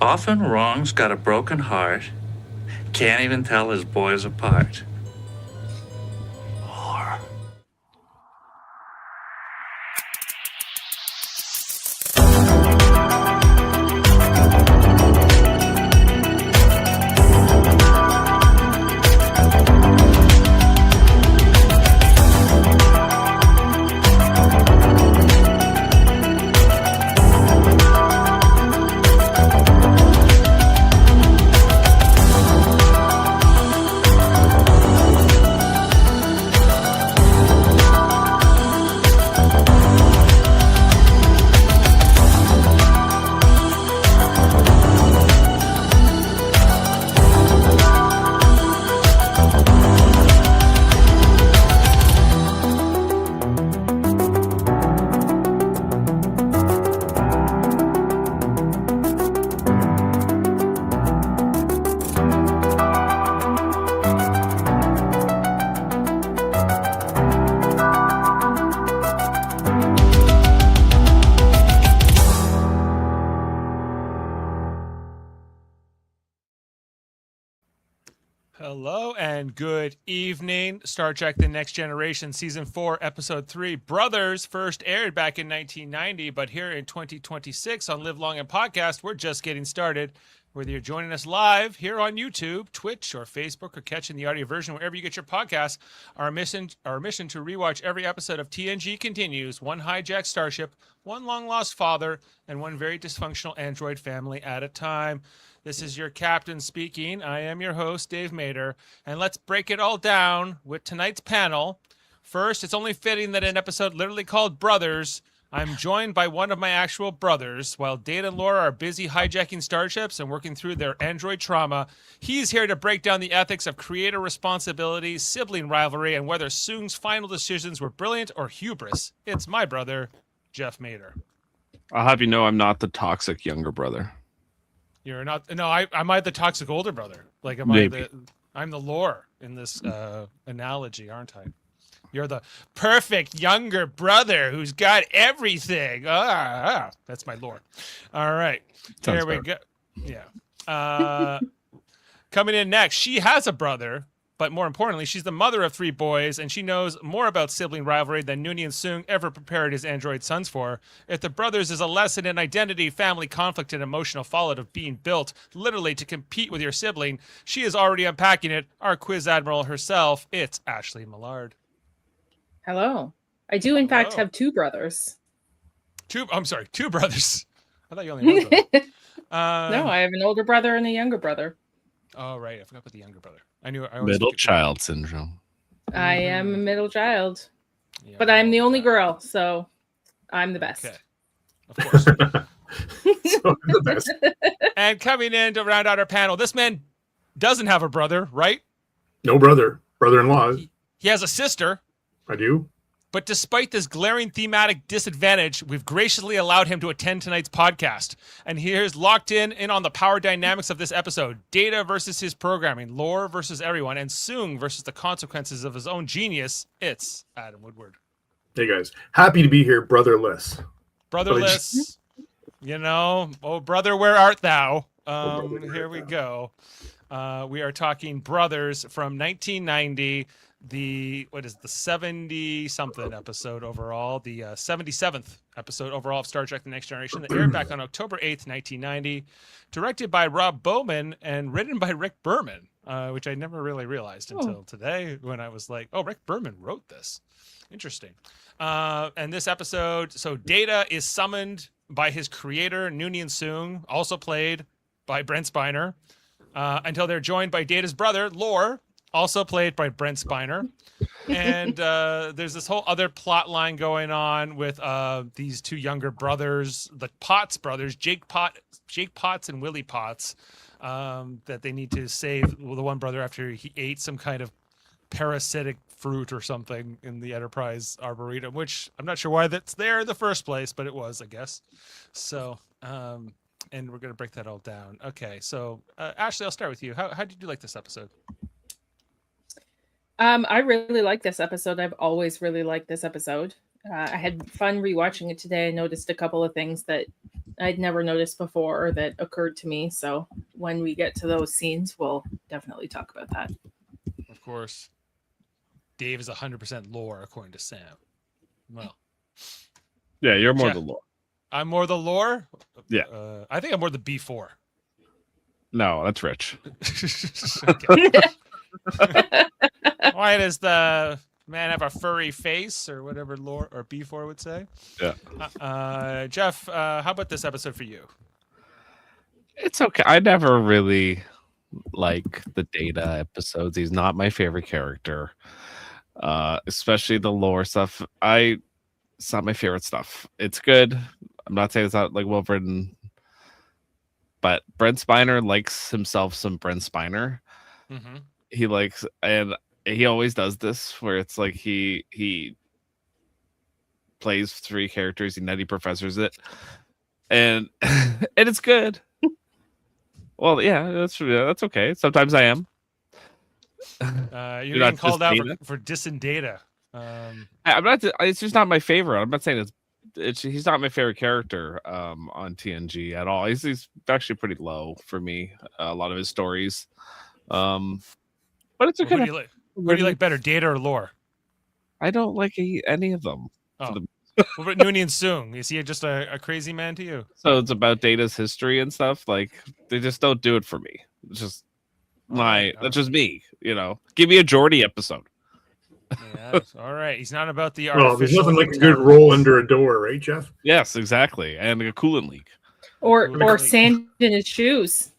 Often wrong's got a broken heart, can't even tell his boys apart. Lore. Hello and good evening. Star Trek The Next Generation Season 4, Episode 3, Brothers, first aired back in 1990, but here in 2026 on Live Long and Podcast, we're just getting started. Whether you're joining us live here on YouTube, Twitch, or Facebook, or catching the audio version wherever you get your podcasts, our mission to rewatch every episode of TNG continues, one hijacked starship, one long-lost father, and one very dysfunctional android family at a time. This is your captain speaking. I am your host, Dave Mader, and let's break it all down with tonight's panel. First, it's only fitting that an episode literally called Brothers, I'm joined by one of my actual brothers. While Data and Laura are busy hijacking starships and working through their android trauma, he's here to break down the ethics of creator responsibility, sibling rivalry, and whether Soong's final decisions were brilliant or hubris. It's my brother, Jeff Mader. I'll have you know I'm not the toxic younger brother. You're not. No, am I the toxic older brother? Like, I'm the lore in this analogy, aren't I? You're the perfect younger brother who's got everything. That's my lore. All right. Here we go. Yeah. Coming in next, she has a brother, but more importantly, she's the mother of 3 boys, and she knows more about sibling rivalry than Noonien Soong ever prepared his android sons for. If The Brothers is a lesson in identity, family conflict, and emotional fallout of being built, literally to compete with your sibling, she is already unpacking it. Our quiz admiral herself, it's Ashley Millard. Hello. I do, in fact, have 2 brothers. 2 brothers. I thought you only had one brother. No, I have an older brother and a younger brother. Oh, right. I forgot about the younger brother. I Middle child syndrome. I am a middle child. Yeah, but I'm the only girl, so I'm the best. Okay. Of course. So the best. And coming in to round out our panel, this man doesn't have a brother, right? No brother. Brother-in-law. He has a sister. I do. But despite this glaring thematic disadvantage, we've graciously allowed him to attend tonight's podcast. And here's locked in on the power dynamics of this episode. Data versus his programming, lore versus everyone, and Soong versus the consequences of his own genius. It's Adam Woodward. Hey, guys. Happy to be here, brotherless. Brotherless. Oh, brother, where art thou? Here we go. We are talking Brothers from 1990. The 70-something episode overall, the 77th episode overall of Star Trek The Next Generation that aired back on October 8th, 1990, directed by Rob Bowman and written by Rick Berman, which I never really realized until today when I was like, oh, Rick Berman wrote this. Interesting. And this episode, so Data is summoned by his creator, Noonien Soong, also played by Brent Spiner, until they're joined by Data's brother, Lore, also played by Brent Spiner. And there's this whole other plot line going on with these 2 younger brothers, the Potts brothers, Jake Potts and Willie Potts, that they need to save the one brother after he ate some kind of parasitic fruit or something in the Enterprise Arboretum, which I'm not sure why that's there in the first place, but it was, I guess. So, and we're going to break that all down. Okay, so Ashley, I'll start with you. How did you like this episode? I really like this episode. I've always really liked this episode. I had fun rewatching it today. I noticed a couple of things that I'd never noticed before or that occurred to me. So when we get to those scenes, we'll definitely talk about that. Of course. Dave is 100% lore, according to Sam. Well, Yeah, you're more Jeff- the lore. I'm more the lore? Yeah. I think I'm more the B4. No, that's Rich. Okay. Why does the man have a furry face or whatever lore or B4 would say? Yeah. Jeff, how about this episode for you? It's okay. I never really like the Data episodes. He's not my favorite character. Especially the lore stuff. It's not my favorite stuff. It's good. I'm not saying it's not like well written, but Brent Spiner likes himself some Brent Spiner. Mm-hmm. He likes, and he always does this where it's like he plays three characters, he nutty professors it, and and it's good. Well, yeah, that's okay. Sometimes I am. You're not getting called just out Data? for dissing Data. I'm not. It's just not my favorite. I'm not saying he's not my favorite character on TNG at all. He's actually pretty low for me. A lot of his stories, but it's okay. Who do you like better, Data or Lore? I don't like any of them. Oh. What about Noonien Soong? Is he just a crazy man to you? So it's about Data's history and stuff. Like they just don't do it for me. It's just that's just me. Give me a Geordie episode. Yeah, all right. He's not about the Well, there's artificial. nothing like a good roll under a door, right, Jeff? Yes, exactly, and a coolant leak. Or sand in his shoes.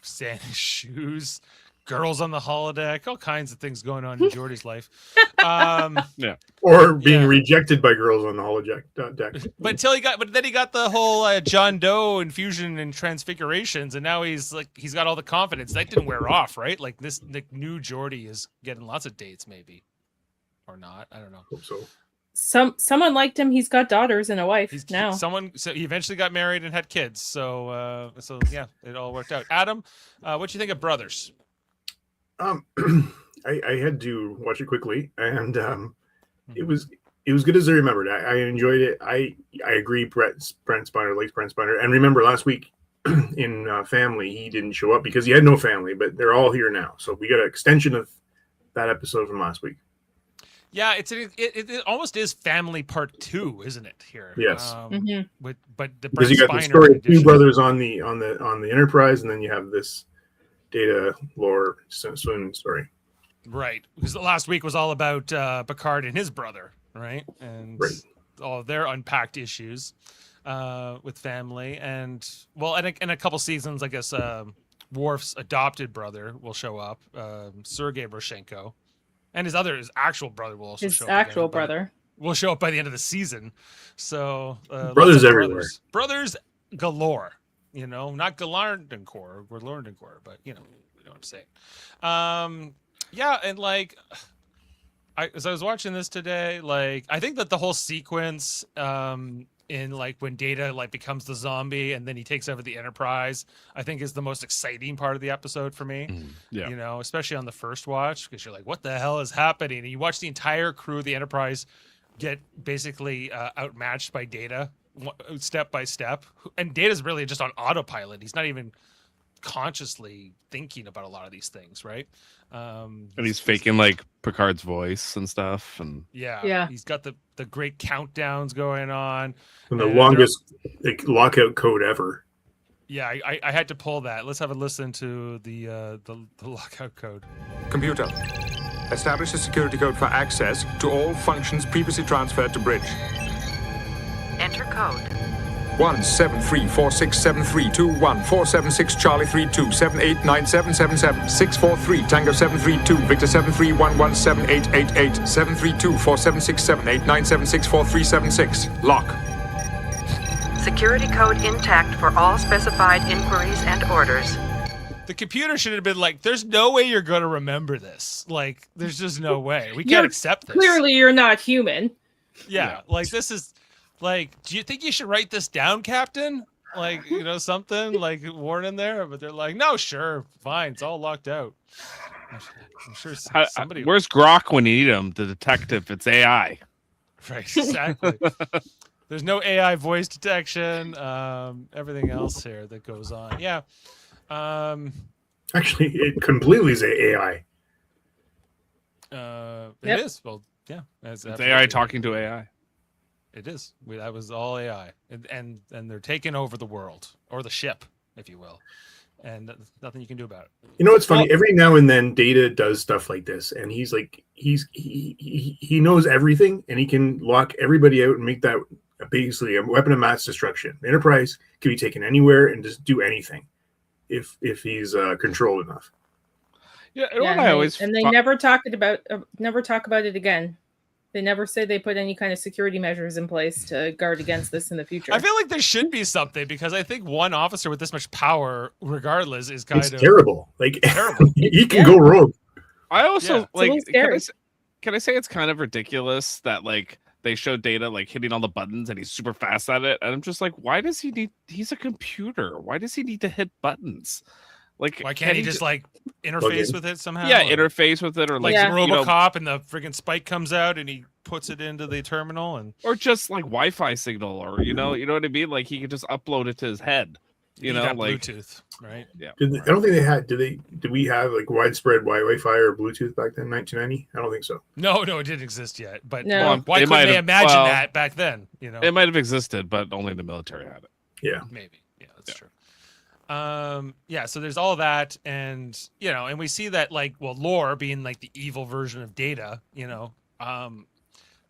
Sand in shoes, girls on the holodeck, all kinds of things going on in Jordy's life. Or being rejected by girls on the holodeck deck. But then he got the whole John Doe infusion and transfigurations, and now he's got all the confidence. That didn't wear off, right? Like this new Jordy is getting lots of dates, maybe. Or not, I don't know. Hope so. Someone liked him. He's got daughters and a wife now. So he eventually got married and had kids. So yeah, it all worked out. Adam, what do you think of Brothers? I had to watch it quickly, and it was good as I remembered. I enjoyed it. I agree. Brent Spiner likes Brent Spiner, and remember last week in Family he didn't show up because he had no family, but they're all here now. So we got an extension of that episode from last week. Yeah, it almost is Family Part 2, isn't it? Here, yes. But the because you got the Spiner story of two edition. brothers on the Enterprise, and then you have this Data lore swim story. Right, because the last week was all about Picard and his brother, right? And all their unpacked issues with family, and in a couple seasons, I guess Worf's adopted brother will show up, Sergei Roshenko. And his actual brother will also show up. His actual brother will show up by the end of the season. So brothers everywhere. Brothers galore. Not Galardencore or Lordencore, but you know what I'm saying. Yeah, and as I was watching this today, I think that the whole sequence in when Data becomes the zombie and then he takes over the Enterprise, I think is the most exciting part of the episode for me. Yeah. Especially on the first watch, because you're like, what the hell is happening? And you watch the entire crew of the Enterprise get basically outmatched by Data step by step. And Data's really just on autopilot. He's not even consciously thinking about a lot of these things, right? And he's faking Picard's voice and stuff, and yeah, he's got the great countdowns going on, and the longest lockout code ever. Yeah, I had to pull that. Let's have a listen to the lockout code. Computer, establish a security code for access to all functions previously transferred to bridge. Enter code. 173467321 Charlie 32 789777 643 Tango 732 Victor 731178888 732 476789764376 Lock. Security code intact for all specified inquiries and orders. The computer should have been like, there's no way you're going to remember this. There's just no way. We can't accept this. Clearly, you're not human. Yeah, this is... do you think you should write this down, Captain? Something warning there, but they're like, no, sure, fine, it's all locked out. I'm sure somebody. Where's Grok when you need him to detect if it's AI? Right, exactly. There's no AI voice detection. Everything else here that goes on. Yeah. Actually, it completely is AI. It is. Well, yeah. It's AI talking to AI. It is. That was all AI, and they're taking over the world, or the ship, if you will, and there's nothing you can do about it. You know what's funny? Every now and then, Data does stuff like this, and he's like, he knows everything, and he can lock everybody out and make that basically a weapon of mass destruction. Enterprise can be taken anywhere and just do anything if he's controlled enough. Yeah, they never talk about it again. They never say they put any kind of security measures in place to guard against this in the future. I feel like there should be something, because I think one officer with this much power, regardless, is kind of terrible. Like terrible. He can go rogue. I also can I say it's kind of ridiculous that like they show Data like hitting all the buttons and he's super fast at it, and I'm just like, why does he need? He's a computer. Why does he need to hit buttons? Like, why can't he just like interface with it somehow? Yeah, interface with it, or like RoboCop, and the friggin' spike comes out and he puts it into the terminal, and or just like Wi-Fi signal, or you know what I mean? Like he could just upload it to his head. You know, like Bluetooth, right? Yeah. I don't think they had. Did we have like widespread Wi-Fi or Bluetooth back then, 1990? I don't think so. No, it didn't exist yet. But no. Why couldn't they imagine that back then? You know, it might have existed, but only the military had it. Yeah, maybe. Yeah, that's true. So there's all that, and and we see that like, well, Lore being like the evil version of Data,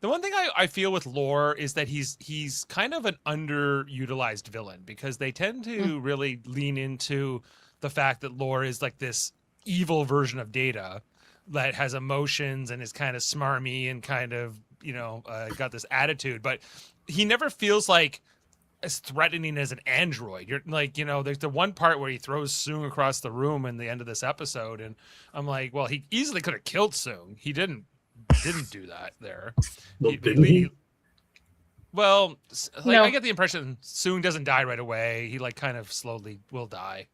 the one thing I feel with Lore is that he's kind of an underutilized villain, because they tend to really lean into the fact that Lore is like this evil version of Data that has emotions and is kind of smarmy and kind of got this attitude, but he never feels like as threatening as an android. You're like, there's the one part where he throws Soong across the room in the end of this episode, and I'm like, well, he easily could have killed Soong. He didn't do that there. Well, no. I get the impression Soong doesn't die right away. He like kind of slowly will die.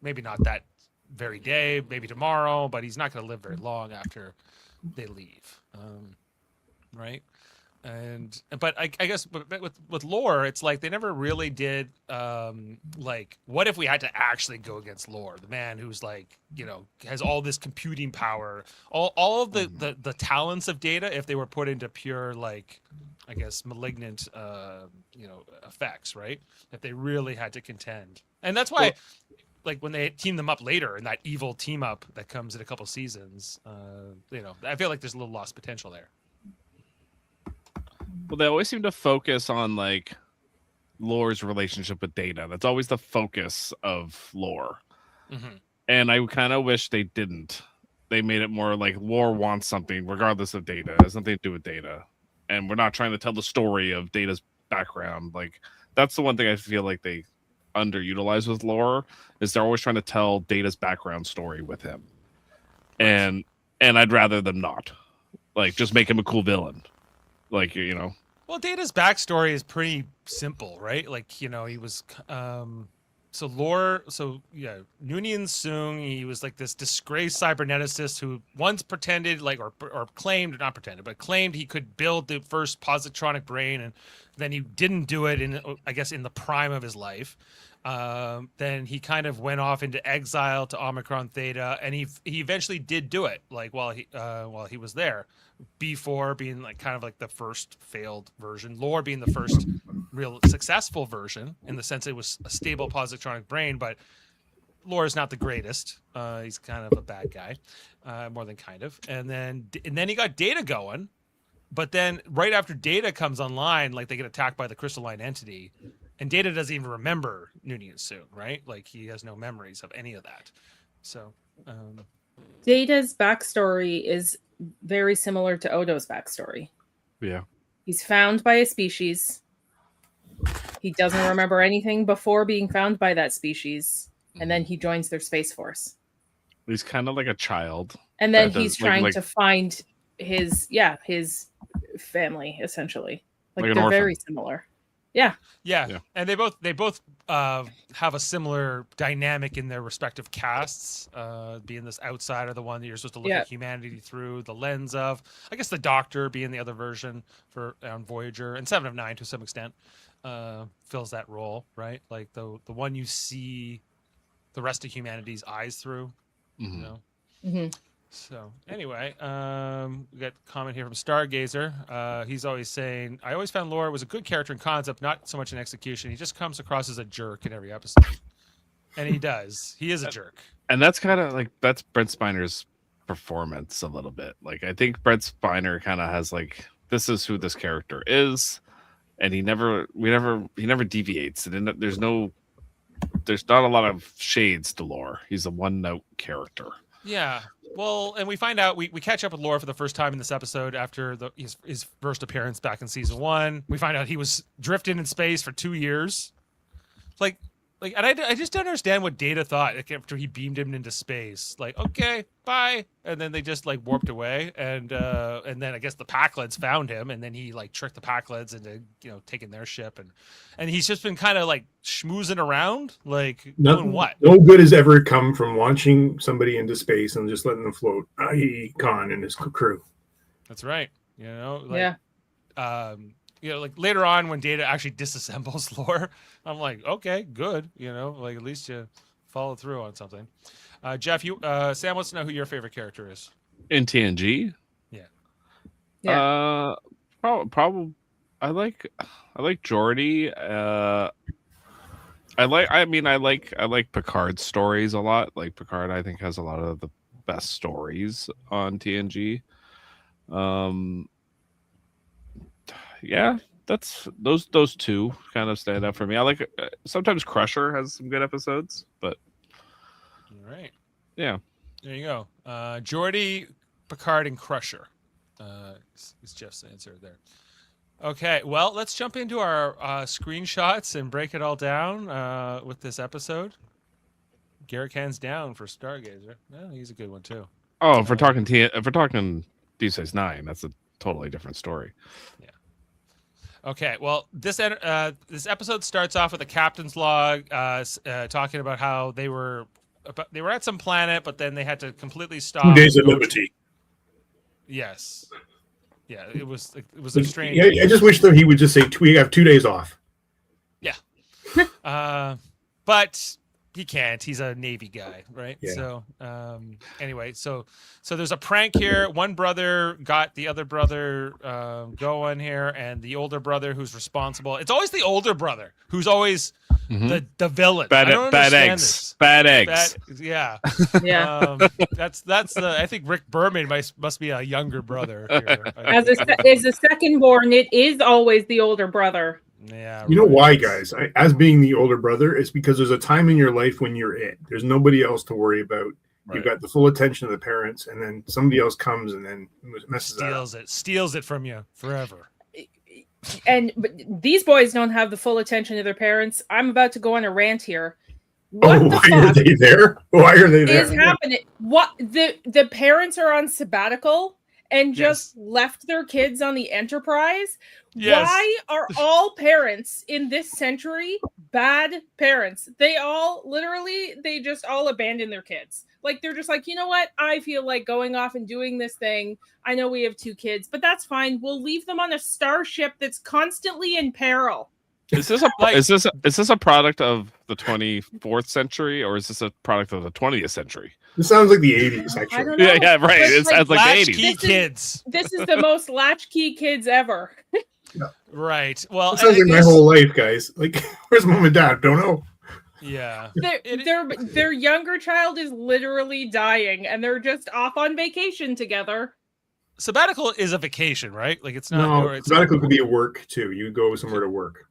Maybe not that very day, maybe tomorrow, but he's not going to live very long after they leave. Right? But I guess with Lore, it's like they never really did like, what if we had to actually go against Lore, the man who's like, has all this computing power, all of the talents of Data, if they were put into pure, like, I guess, malignant effects, right? If they really had to contend. And that's why like when they team them up later in that evil team up that comes in a couple seasons, I feel like there's a little lost potential there. Well, they always seem to focus on like Lore's relationship with Data. That's always the focus of Lore. Mm-hmm. And I kind of wish they didn't. They made it more like Lore wants something regardless of Data. It has nothing to do with Data. And we're not trying to tell the story of Data's background. Like, that's the one thing I feel like they underutilize with Lore, is they're always trying to tell Data's background story with him. And I'd rather them not. Like, just make him a cool villain. Like, Well, Data's backstory is pretty simple, right? Like, he was Noonien Soong, he was like this disgraced cyberneticist who once pretended, like, or claimed, not pretended, but claimed he could build the first positronic brain, and then he didn't do it in the prime of his life. Then he kind of went off into exile to Omicron Theta, and he eventually did do it, like while he was there. B4 being like kind of like the first failed version, Lore being the first real successful version, in the sense it was a stable positronic brain, but Lore is not the greatest. He's kind of a bad guy, more than kind of. And then he got Data going, but then right after Data comes online, like they get attacked by the crystalline entity, and Data doesn't even remember Noonien Soong, right? Like he has no memories of any of that. So Data's backstory is very similar to Odo's backstory. Yeah. He's found by a species. He doesn't remember anything before being found by that species, and then he joins their space force. He's kind of like a child. And then he's trying to find his family, essentially. Like they're very similar. Yeah. Yeah. And they both have a similar dynamic in their respective casts, being this outsider, the one that you're supposed to look at humanity through the lens of. I guess the Doctor being the other version on Voyager, and 7 of 9 to some extent fills that role, right? Like the one you see the rest of humanity's eyes through, you know. Mm-hmm. So anyway, we got a comment here from Stargazer. He's always saying, I always found Laura was a good character in concept, not so much in execution. He just comes across as a jerk in every episode. And he does. He is a jerk. And that's kind of like, that's Brent Spiner's performance a little bit. Like, I think Brent Spiner kind of has like, this is who this character is. And he never deviates. And there's not a lot of shades to Laura. He's a one note character. Yeah. Well, and we find out we catch up with Laura for the first time in this episode after his first appearance back in season 1. We find out he was drifting in space for 2 years. And I just don't understand what Data thought after he beamed him into space. Like, okay, bye, and then they just like warped away, and then I guess the Packlets found him, and then he like tricked the Packlets into taking their ship, and he's just been kind of like schmoozing around, like doing what? No good has ever come from launching somebody into space and just letting them float, i.e., Khan and his crew. That's right. Yeah. Like later on when Data actually disassembles Lore, I'm like, okay, good. Like at least you follow through on something. Jeff, Sam wants to know who your favorite character is in TNG. Yeah. Probably. I like Geordi. I like Picard's stories a lot. Like Picard, I think has a lot of the best stories on TNG. Yeah, that's those two kind of stand out for me. I like sometimes Crusher has some good episodes, but all right, yeah, there you go. Geordi, Picard, and Crusher is Jeff's answer there. Okay, well, let's jump into our screenshots and break it all down with this episode. Garrick hands down for Stargazer. Yeah, he's a good one too. Oh, if we're talking Deep Space Nine, that's a totally different story. Yeah. Okay, well, this episode starts off with a captain's log talking about how they were at some planet, but then they had to completely stop. 2 days at liberty. Yes. Yeah, it was a strange. Yeah, I just wish that he would just say we have 2 days off. Yeah. But he can't. He's a Navy guy, right? Yeah. So anyway, so there's a prank here. One brother got the other brother going here, and the older brother who's responsible. It's always the older brother who's always the villain. Bad eggs. Yeah. Yeah. That's I think Rick Berman must be a younger brother here. As a second born, it is always the older brother. Yeah. You know why, guys? As being the older brother, it's because there's a time in your life when you're it. There's nobody else to worry about. Right. You've got the full attention of the parents, and then somebody else comes and then messes steals it from you forever. But these boys don't have the full attention of their parents. I'm about to go on a rant here. What why are they there? Why are they there? Is happening? What the parents are on sabbatical and just left their kids on the Enterprise? Yes. Why are all parents in this century bad parents? They just all abandon their kids. Like, they're just like, you know what? I feel like going off and doing this thing. I know we have 2 kids, but that's fine. We'll leave them on a starship that's constantly in peril. Is this a product of the 24th century, or is this a product of the 20th century? This sounds like the 80s, actually. I don't know. Yeah, right. It sounds like the 80s. Latchkey kids. This is the most latchkey kids ever. Yeah. Right. Well, it sounds like my whole life, guys. Like, where's mom and dad? Don't know. Yeah. Their younger child is literally dying, and they're just off on vacation together. Sabbatical is a vacation, right? Like, it's not. No, sabbatical could be a work too. You go somewhere to work.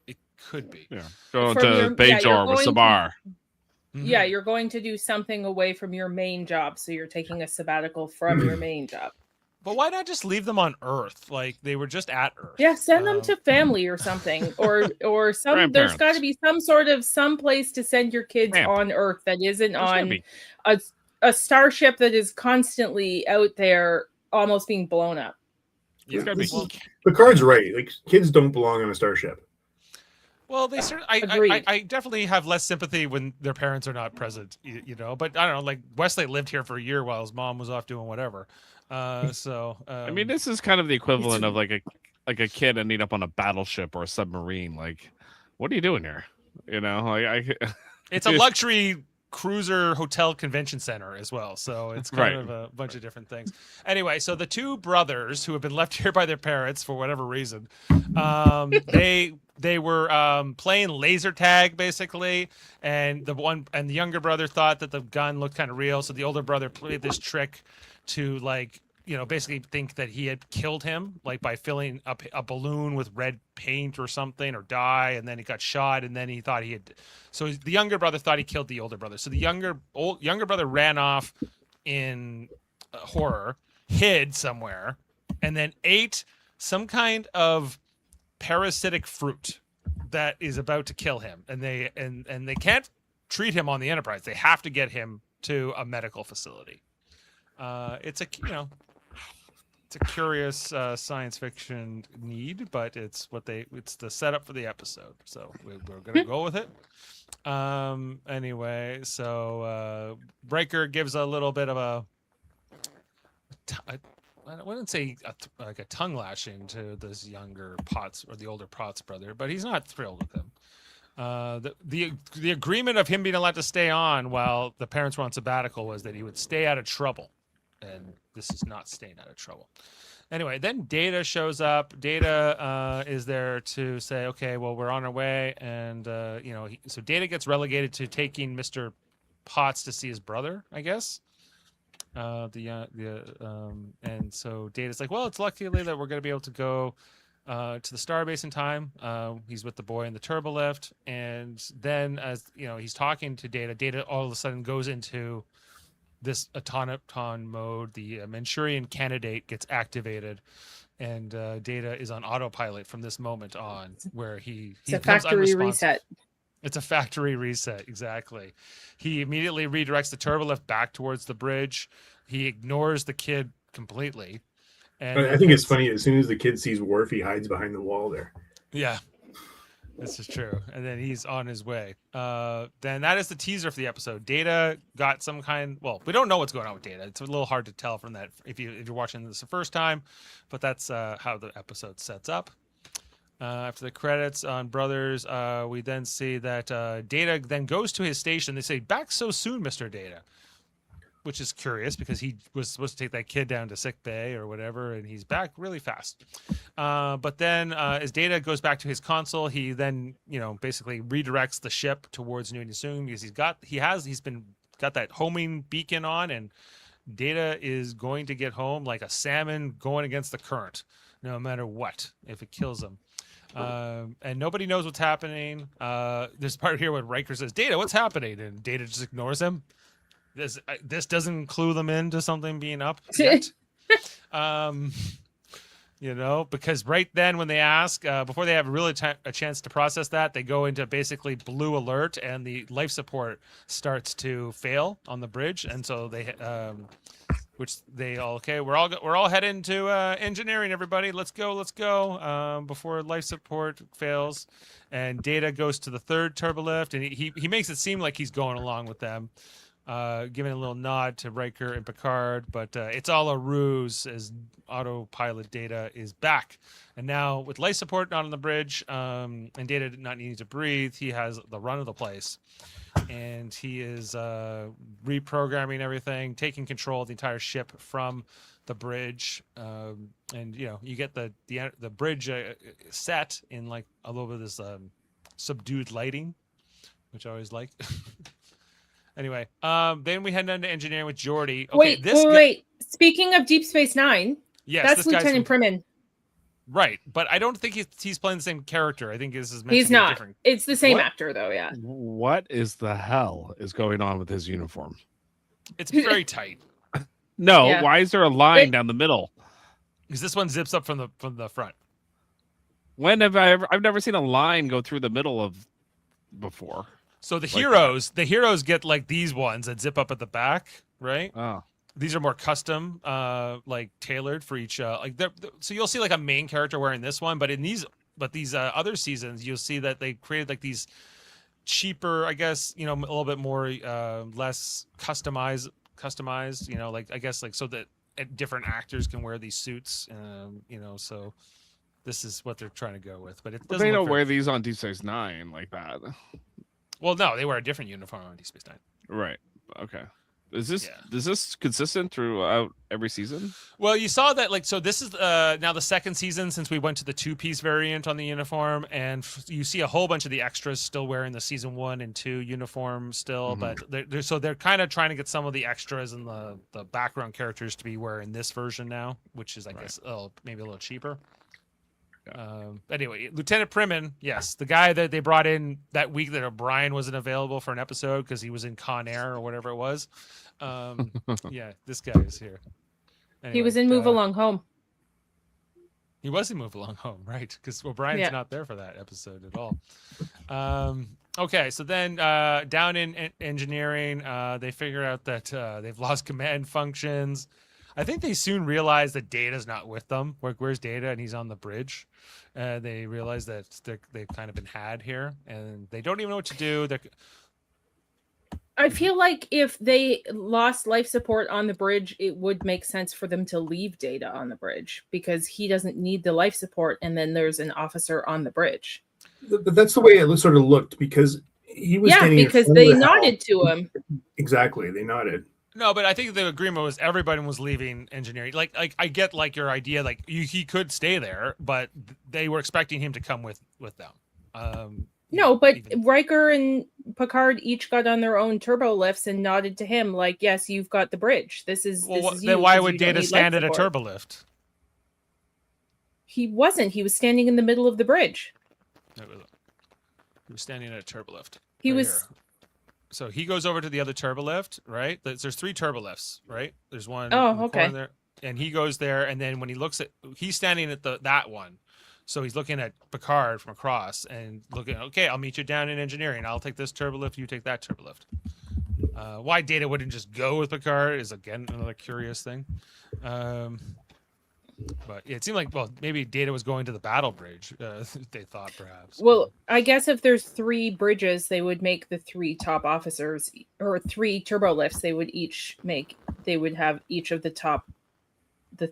It could be. Yeah. Go to Bajor with Sabar. Yeah, you're going to do something away from your main job, so you're taking a sabbatical from your main job. But why not just leave them on Earth? Like, they were just at Earth. Yeah, send them to family or something, or some. There's got to be some place to send your kids on Earth that isn't on a starship that is constantly out there, almost being blown up. Yeah. Picard's right. Like, kids don't belong on a starship. Well, they certainly. Agreed. I definitely have less sympathy when their parents are not present. You know, but I don't know. Like Wesley lived here for a year while his mom was off doing whatever. I mean, this is kind of the equivalent of like a kid ending up on a battleship or a submarine. Like, what are you doing here? You know, like it's a luxury cruiser hotel convention center as well, so it's kind of a bunch of different things. Anyway, so the two brothers who have been left here by their parents for whatever reason, they were playing laser tag basically, and the younger brother thought that the gun looked kind of real, so the older brother played this trick to like, you know, basically think that he had killed him, like by filling up a balloon with red paint or something or dye, and then he got shot, and then he thought he had. So the younger brother thought he killed the older brother. So the younger brother ran off in horror, hid somewhere, and then ate some kind of parasitic fruit that is about to kill him. And they can't treat him on the Enterprise. They have to get him to a medical facility. It's a curious science fiction need, but it's the setup for the episode. So we're gonna go with it. Anyway, so Riker gives a little bit of I wouldn't say like a tongue lashing to this younger Potts or the older Potts brother, but he's not thrilled with him. The agreement of him being allowed to stay on while the parents were on sabbatical was that he would stay out of trouble. And this is not staying out of trouble. Anyway, then Data shows up. Data is there to say, okay, well, we're on our way. And, so Data gets relegated to taking Mr. Potts to see his brother, I guess. And so Data's like, well, it's lucky that we're going to be able to go to the starbase in time. He's with the boy in the turbolift. And then as, he's talking to Data, Data all of a sudden goes into this automaton mode. The Manchurian candidate gets activated, and Data is on autopilot from this moment on, where he it's a factory reset. It's a factory reset, exactly. He immediately redirects the turbolift back towards the bridge. He ignores the kid completely. And I think it's funny, as soon as the kid sees Worf, he hides behind the wall there. Yeah. This is true. And then he's on his way. Then that is the teaser for the episode. Data got some we don't know what's going on with Data. It's a little hard to tell from that if you're watching this the first time, but that's how the episode sets up. After the credits on Brothers, we then see that Data then goes to his station. They say, "Back so soon, Mr. Data," which is curious because he was supposed to take that kid down to sick bay or whatever, and he's back really fast. But then as Data goes back to his console, he then, basically redirects the ship towards Noonien Soong because he's got that homing beacon on, and Data is going to get home like a salmon going against the current, no matter what, if it kills him. And nobody knows what's happening. There's a part here where Riker says, "Data, what's happening?" And Data just ignores him. This doesn't clue them into something being up yet. Because right then when they ask, before they have really a chance to process that, they go into basically blue alert, and the life support starts to fail on the bridge, and so we're all heading to engineering, everybody. Let's go. Before life support fails, and Data goes to the third turbolift, and he makes it seem like he's going along with them. Giving a little nod to Riker and Picard, but it's all a ruse as autopilot Data is back. And now with life support not on the bridge, and Data not needing to breathe, he has the run of the place. And he is reprogramming everything, taking control of the entire ship from the bridge. And you get the bridge set in like a little bit of this subdued lighting, which I always like. Anyway, then we head down to engineering with Geordi. Okay, wait. Speaking of Deep Space Nine, yes, that's Lieutenant Primin. Right, but I don't think he's playing the same character. I think this is meant he's to be not. Different. It's the same actor, though. Yeah. What is the hell is going on with his uniform? It's very tight. No, yeah. Why is there a line down the middle? Because this one zips up from the front. When have I've never seen a line go through the middle of before. So the heroes get like these ones that zip up at the back, right? Oh. These are more custom, like tailored for each. So you'll see like a main character wearing this one, but in these but these other seasons, you'll see that they created like these cheaper, I guess, a little bit more less customized, like I guess like so that different actors can wear these suits, so this is what they're trying to go with. But it doesn't. They look don't very- wear these on Deep Space Nine like that. Well, no, they wear a different uniform on Deep Space Nine. Right. Okay. Is this Yeah. is this consistent throughout every season? Well, you saw that, like, so this is now the second season since we went to the 2-piece variant on the uniform, and you see a whole bunch of the extras still wearing the season 1 and 2 uniform still, but they're kind of trying to get some of the extras and the background characters to be wearing this version now, which is, I guess, maybe a little cheaper. Anyway, Lieutenant Primin, yes, the guy that they brought in that week that O'Brien wasn't available for an episode because he was in Con Air or whatever it was. Yeah, this guy is here. Anyway, He was in Move Along Home. He was in Move Along Home, right? Because O'Brien's not there for that episode at all. Okay, so then down in engineering, they figure out that they've lost command functions. I think they soon realize that Data's not with them. Where's Data? And he's on the bridge. They realize that they've kind of been had here, and they don't even know what to do. I feel like if they lost life support on the bridge, it would make sense for them to leave Data on the bridge because he doesn't need the life support, and then there's an officer on the bridge. But that's the way it sort of looked because he was standing in because front of they the nodded to him. Exactly, they nodded. No, but I think the agreement was everybody was leaving engineering. Like I get like your idea, like he could stay there, but they were expecting him to come with them. No, but Riker and Picard each got on their own turbo lifts and nodded to him like, yes, you've got the bridge. This is you, then why 'cause would you don't Data need stand life at a support. turbo lift? He wasn't. He was standing in the middle of the bridge. He was standing at a turbo lift. He right was. here. So he goes over to the other turbo lift, right? There's 3 turbo lifts, right? There's one. Oh, in the okay. corner there, and he goes there, and then when he looks at, he's standing at that one. So he's looking at Picard from across and looking, okay, I'll meet you down in engineering. I'll take this turbo lift. You take that turbo lift. Why Data wouldn't just go with Picard is, again, another curious thing. But it seemed like, well, maybe Data was going to the battle bridge. They thought, perhaps. Well, I guess if there's 3 bridges, they would make the 3 top officers, or 3 turbo lifts. They would have each of the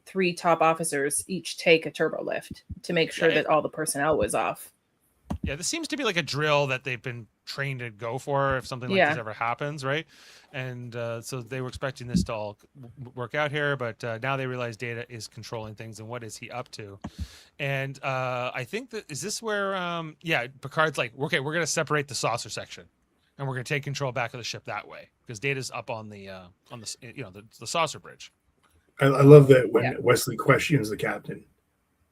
3 top officers each take a turbo lift to make sure that all the personnel was off. Yeah, this seems to be like a drill that they've been trained to go for if something like this ever happens, right? And so they were expecting this to all work out here, but now they realize Data is controlling things, and what is he up to? And I think that is this where Picard's like, okay, we're gonna separate the saucer section, and we're gonna take control back of the ship that way because Data's up on the saucer bridge. I love that when Wesley questions the captain.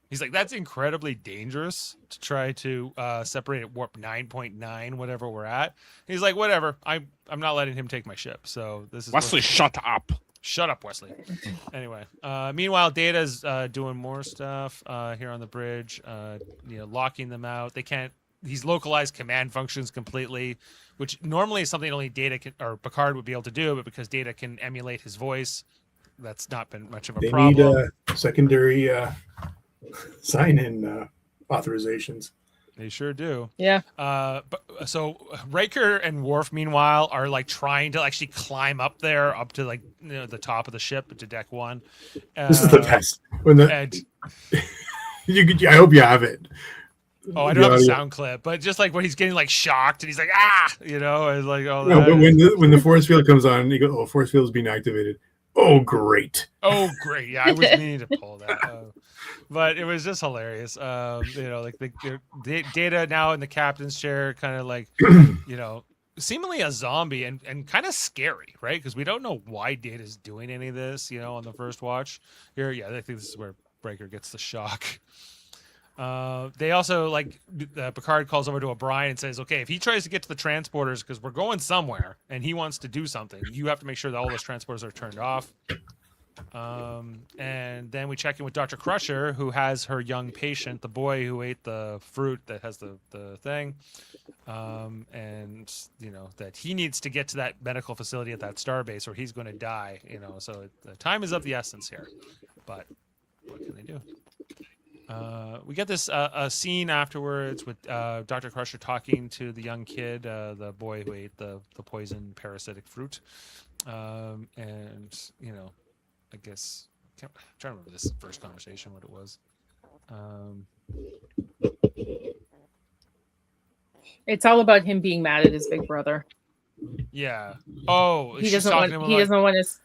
He's like, that's incredibly dangerous to try to separate at warp 9.9, whatever we're at. He's like, whatever. I'm not letting him take my ship. So this is Wesley, shut up. Shut up, Wesley. Anyway, meanwhile, Data's doing more stuff here on the bridge, locking them out. They can't. He's localized command functions completely, which normally is something only Data or Picard would be able to do, but because Data can emulate his voice, that's not been much of a problem. They need secondary sign-in authorizations. They sure do. Yeah. So Riker and Worf, meanwhile, are like trying to actually climb up there, up to like the top of the ship to deck 1. This is the best. When I hope you have it. Oh, I don't have a sound clip, but just like when he's getting like shocked and he's like, and like, oh. No, but when the force field comes on, you go, oh, force field is being activated. Oh, great. Oh, great. Yeah, I was meaning to pull that. But it was just hilarious. Like the Data now in the captain's chair, kind of like, seemingly a zombie and kind of scary, right? Because we don't know why Data's doing any of this, on the first watch here. Yeah, I think this is where Riker gets the shock. They also Picard calls over to O'Brien and says, okay, if he tries to get to the transporters, because we're going somewhere and he wants to do something, you have to make sure that all those transporters are turned off. And then we check in with Dr. Crusher, who has her young patient, the boy who ate the fruit that has the thing. And that he needs to get to that medical facility at that starbase or he's going to die, so the time is of the essence here, but what can they do? We get this a scene afterwards with Dr. Crusher talking to the young kid, the boy who ate the poison parasitic fruit, and I guess I'm trying to remember this first conversation what it was. It's all about him being mad at his big brother. Yeah. Oh, He she's doesn't talking want. about He doesn't want his.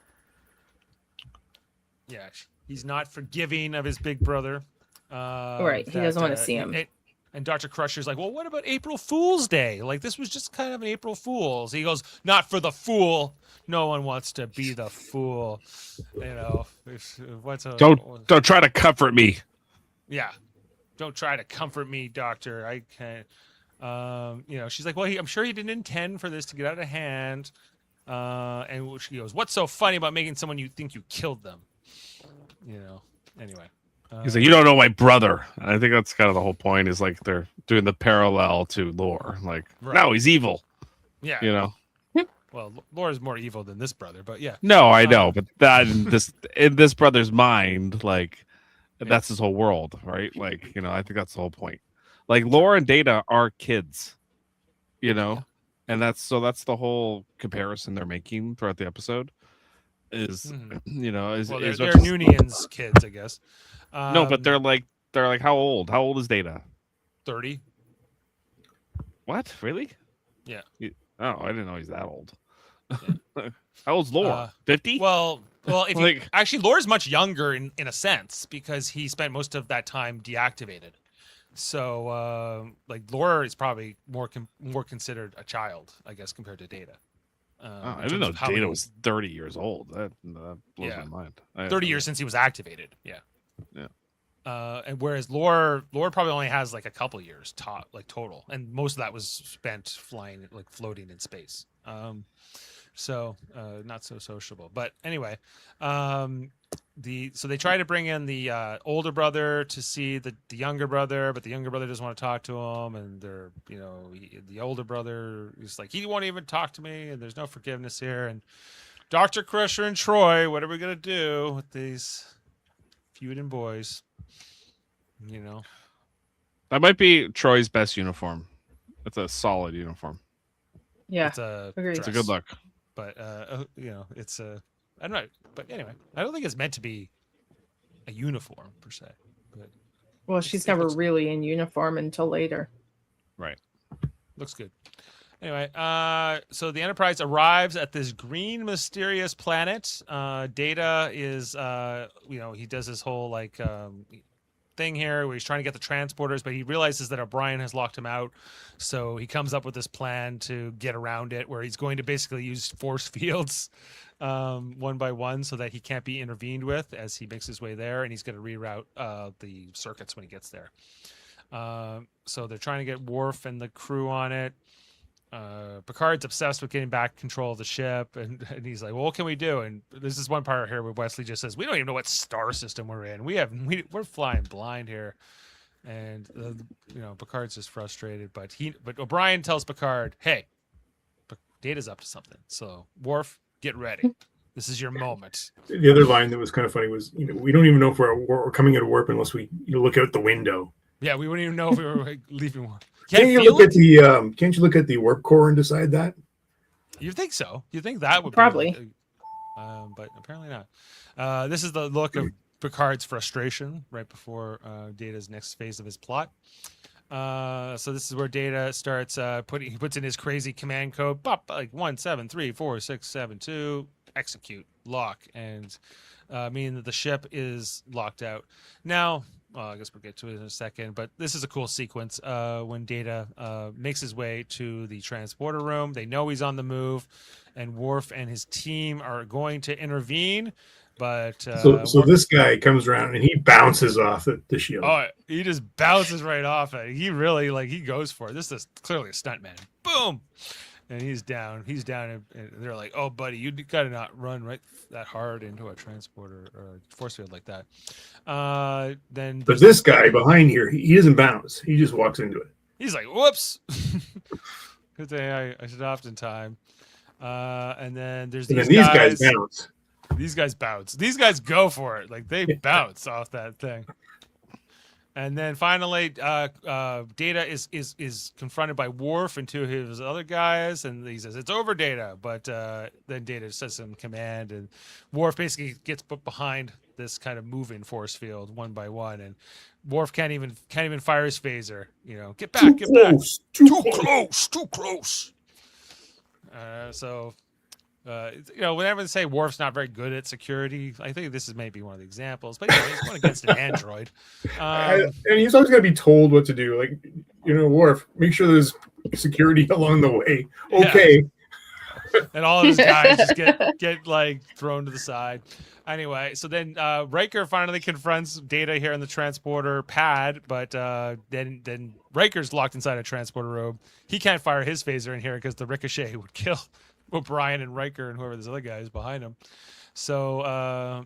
yeah, he's not forgiving of his big brother. Right. He doesn't want to see him. And Dr. Crusher's like, well, what about April Fool's Day? Like, this was just kind of an April Fool's. He goes, not for the fool. No one wants to be the fool. Don't try to comfort me. Yeah. Don't try to comfort me, doctor. I can't. She's like, well, I'm sure he didn't intend for this to get out of hand. And she goes, what's so funny about making someone you think you killed them? Anyway. He's like, you don't know my brother. And I think that's kind of the whole point. Is like they're doing the parallel to Lore. Like, no, he's evil. Yeah. Well, Laura's more evil than this brother, but yeah. No, I know, but that in this brother's mind, like that's his whole world, right? Like, I think that's the whole point. Like Laura and Data are kids, and that's the whole comparison they're making throughout the episode. Is they're Noonien's kids, I guess. No, but they're like how old? How old is Data? 30. What? Really? Yeah. Oh, I didn't know he's that old. Yeah. How old's Laura? 50? Well, if actually, Laura's much younger in a sense because he spent most of that time deactivated. So, Laura is probably more considered a child, I guess, compared to Data. I didn't know Data was 30 years old. That blows my mind. 30 years since he was activated. Yeah. Yeah. And whereas Laura probably only has like a couple years total, and most of that was spent flying, floating in space. So not so sociable. But anyway, so they try to bring in the older brother to see the younger brother, but the younger brother doesn't want to talk to him, and they're the older brother is like, he won't even talk to me, and there's no forgiveness here. And Dr. Crusher and Troy, what are we gonna do with these feuding boys? That might be Troy's best uniform. It's a solid uniform. Yeah, it's a good look. But it's a I don't know. But anyway, I don't think it's meant to be a uniform per se. But well, she's never really in uniform until later. Right. Looks good. Anyway, so the Enterprise arrives at this green mysterious planet. Data is he does this whole thing here where he's trying to get the transporters, but he realizes that O'Brien has locked him out. So he comes up with this plan to get around it, where he's going to basically use force fields one by one so that he can't be intervened with as he makes his way there, and he's going to reroute the circuits when he gets there. So they're trying to get Worf and the crew on it. Picard's obsessed with getting back control of the ship, and he's like, well, what can we do? And there's this one part here where Wesley just says, we don't even know what star system we're in. We're flying blind here. And Picard's just frustrated, but O'Brien tells Picard, hey, Data's up to something, so Worf, get ready. This is your moment. The other line that was kind of funny was, we don't even know if we're coming out of warp unless we look out the window. Yeah, we wouldn't even know if we were leaving warp. Can't you look at the warp core and decide that? You think so? You think that would probably be, but apparently not. This is the look of Picard's frustration right before Data's next phase of his plot. So this is where Data starts he puts in his crazy command code, pop, 17346672, execute, lock, and meaning that the ship is locked out. Now, I guess we'll get to it in a second, but this is a cool sequence when Data makes his way to the transporter room. They know he's on the move, and Worf and his team are going to intervene. But so this guy comes around and he bounces off at the shield. Oh, he just bounces right off it. He really he goes for it. This is clearly a stuntman. Boom, and he's down. He's down, and they're like, "Oh, buddy, you gotta not run right that hard into a transporter or a force field like that." But this guy behind here, he doesn't bounce. He just walks into it. He's like, "Whoops." Good thing I stopped in time. And then there's these guys bounce. These guys bounce. These guys go for it. They bounce off that thing. And then finally, Data is confronted by Worf and two of his other guys, and he says, "It's over, Data." But then Data says some command, and Worf basically gets put behind this kind of moving force field one by one, and Worf can't even fire his phaser. You know, get back, get back. Too close. Whenever they say Worf's not very good at security, I think this is maybe one of the examples. But he's going against an android, and he's always got to be told what to do. Like, Worf, make sure there's security along the way. Okay. Yeah. And all of his guys just get like thrown to the side. Anyway, so then Riker finally confronts Data here in the transporter pad, but then Riker's locked inside a transporter robe. He can't fire his phaser in here because the ricochet would kill O'Brien and Riker and whoever this other guy is behind him. So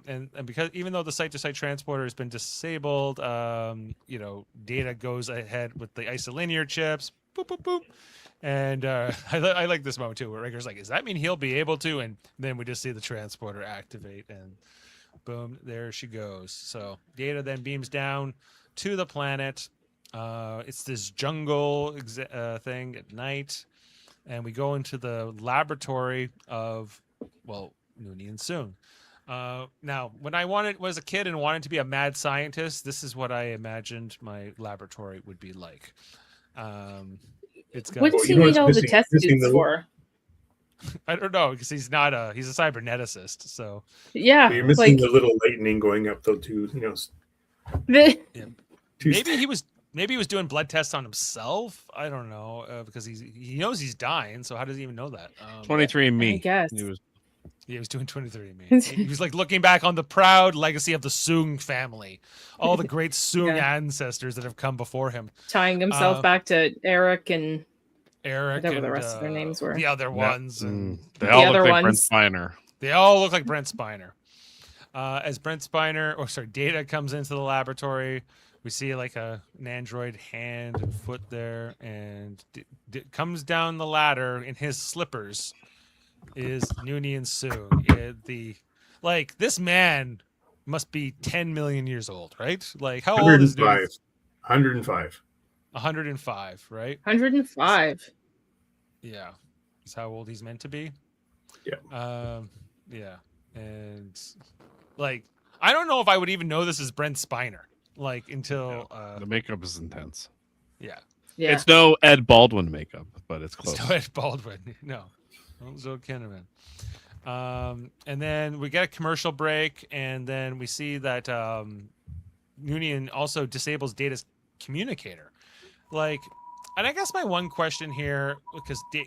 and because even though the site-to-site transporter has been disabled, Data goes ahead with the isolinear chips. Boop boop boop. And I like this moment too, where Riker's like, "Does that mean he'll be able to?" And then we just see the transporter activate, and boom, there she goes. So Data then beams down to the planet. It's this jungle thing at night. And we go into the laboratory of, Noonien Soong. Now, when I was a kid and wanted to be a mad scientist, this is what I imagined my laboratory would be like. It's got. What does he need all the test tubes for? I don't know, because he's a cyberneticist. So yeah, you're missing the little lightning going up though too. Maybe he was doing blood tests on himself. I don't know, because he knows he's dying. So how does he even know that? 23andMe. I guess. He was doing 23andMe. He was like looking back on the proud legacy of the Soong family, all the great Soong ancestors that have come before him. Tying himself back to Eric and whatever the rest of their names were. The other ones. And they all look like Brent Spiner. They all look like Brent Spiner. As Data comes into the laboratory, we see like an android hand and foot there, and comes down the ladder in his slippers is Noonien Soong. This man must be 10 million years old, right? Like, how old is Noonien? 105. 105, right? 105. Yeah, is how old he's meant to be. Yeah. Yeah, and I don't know if I would even know this is Brent Spiner. Until the makeup is intense. Yeah. It's no Ed Baldwin makeup, but it's close. It's no Ed Baldwin. No. Zoe Kinnaman. And then we get a commercial break, and then we see that Noonien also disables Data's communicator. And I guess my one question here, because he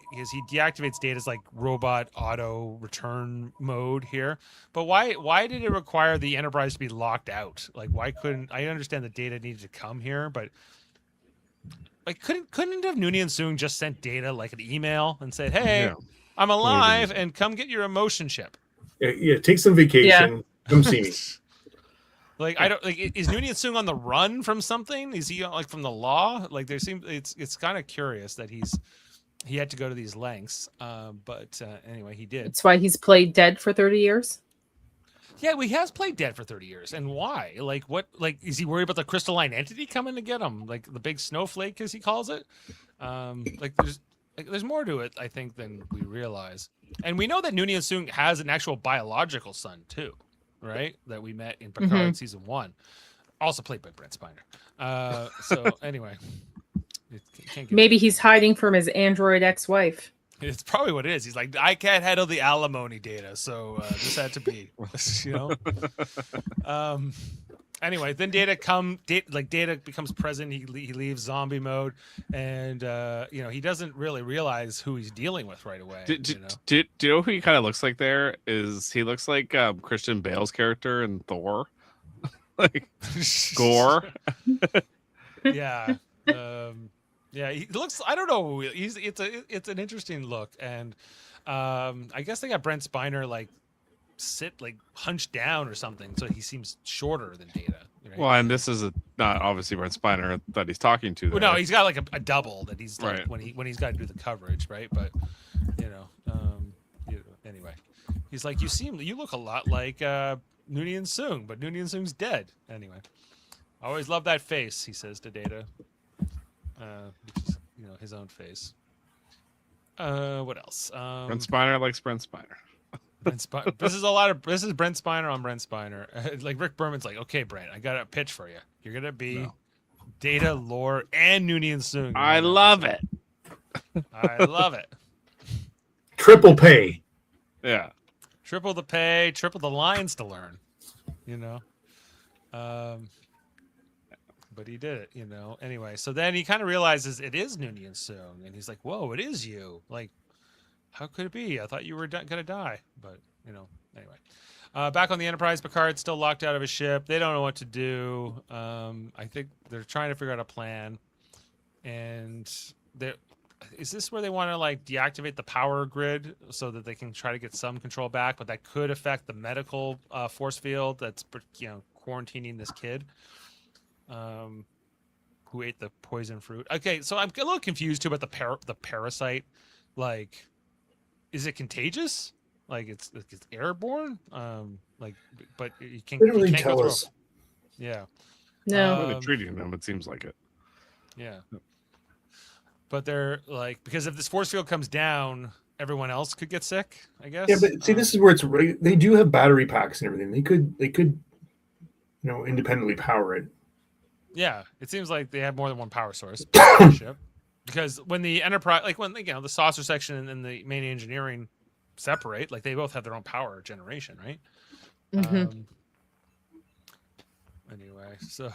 deactivates Data's robot auto return mode here, but why did it require the Enterprise to be locked out? Why couldn't I understand that Data needed to come here, but couldn't have Noonien Soong just sent Data an email and said, "Hey, I'm alive, and come get your emotion chip." Yeah, take some vacation. Come see me. I don't is Noonien Soong on the run from something? Is he from the law? It's kind of curious that he had to go to these lengths. But anyway, he did. That's why he's played dead for 30 years. Yeah, he has played dead for 30 years. And why? What? Is he worried about the crystalline entity coming to get him? The big snowflake, as he calls it. There's more to it, I think, than we realize. And we know that Noonien Soong has an actual biological son too. Right, that we met in Picard season 1, also played by Brent Spiner. So anyway, maybe he's hiding from his android ex-wife. It's probably what it is. He's like, I can't handle the alimony, Data, so this had to be, Anyway, then Data becomes present. He leaves zombie mode, and he doesn't really realize who he's dealing with right away. Do you know who he kind of looks like? He looks like Christian Bale's character in Thor, Gore. Yeah, he looks. I don't know. It's an interesting look, and I guess they got Brent Spiner sit hunched down or something, so he seems shorter than Data. Right? Well, and this is not obviously Brent Spiner that he's talking to. Well, no, he's got a double that he's right. when he's got to do the coverage, right? But anyway, he's you look a lot like Noonien Soong, but Noonien Soong's dead anyway. Always love that face, he says to Data. Which is, his own face. What else? Brent Spiner likes Brent Spiner. This is Brent Spiner on Brent Spiner. Like Rick Berman's like, okay, Brent, I got a pitch for you. You're gonna be Data, Lore, and Noonien Soong. I love it. I love it. Triple pay. Yeah. Triple the pay, triple the lines to learn. But he did it, Anyway, so then he kind of realizes it is Noonien Soong, and he's like, "Whoa, it is you! Like, how could it be? I thought you were gonna die." But anyway, back on the Enterprise, Picard's still locked out of his ship. They don't know what to do. I think they're trying to figure out a plan. And is this where they want to like deactivate the power grid so that they can try to get some control back? But that could affect the medical force field that's quarantining this kid. Who ate the poison fruit. Okay, so I'm a little confused too about the parasite. Like, is it contagious? Like it's airborne? But you can't. They don't really you can't tell go through. us. Yeah. No. They're treating them. It seems like it. Yeah. But they're like, because if this force field comes down, everyone else could get sick, I guess. Yeah, but see, this is where they do have battery packs and everything. They could independently power it. Yeah, it seems like they have more than one power source on the ship. Because when the Enterprise, like when the saucer section and the main engineering separate, like they both have their own power generation, right? Mhm. Anyway, so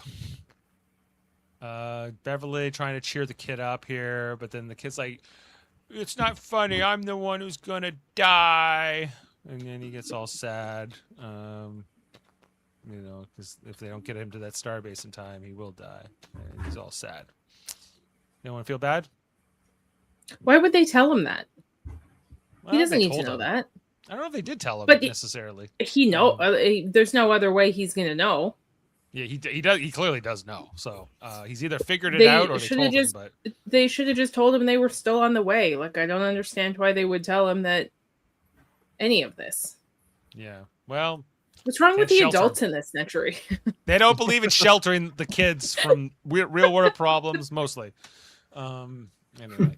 Beverly trying to cheer the kid up here, but then the kid's like, "It's not funny. I'm the one who's gonna die," and then he gets all sad. Because if they don't get him to that starbase in time, he will die. And he's all sad. You don't want to feel bad? Why would they tell him that? Well, He doesn't they need to told know him. that. I don't know if they did tell him But necessarily. He there's no other way he's gonna know. Yeah, he does. He clearly does know. So he's either figured it out or they told him. But They should have just told him they were still on the way. Like, I don't understand why they would tell him that any of this. yeah, well, What's wrong with the Can't shelter adults in this century? they don't believe in sheltering the kids from real world problems, mostly. Anyway,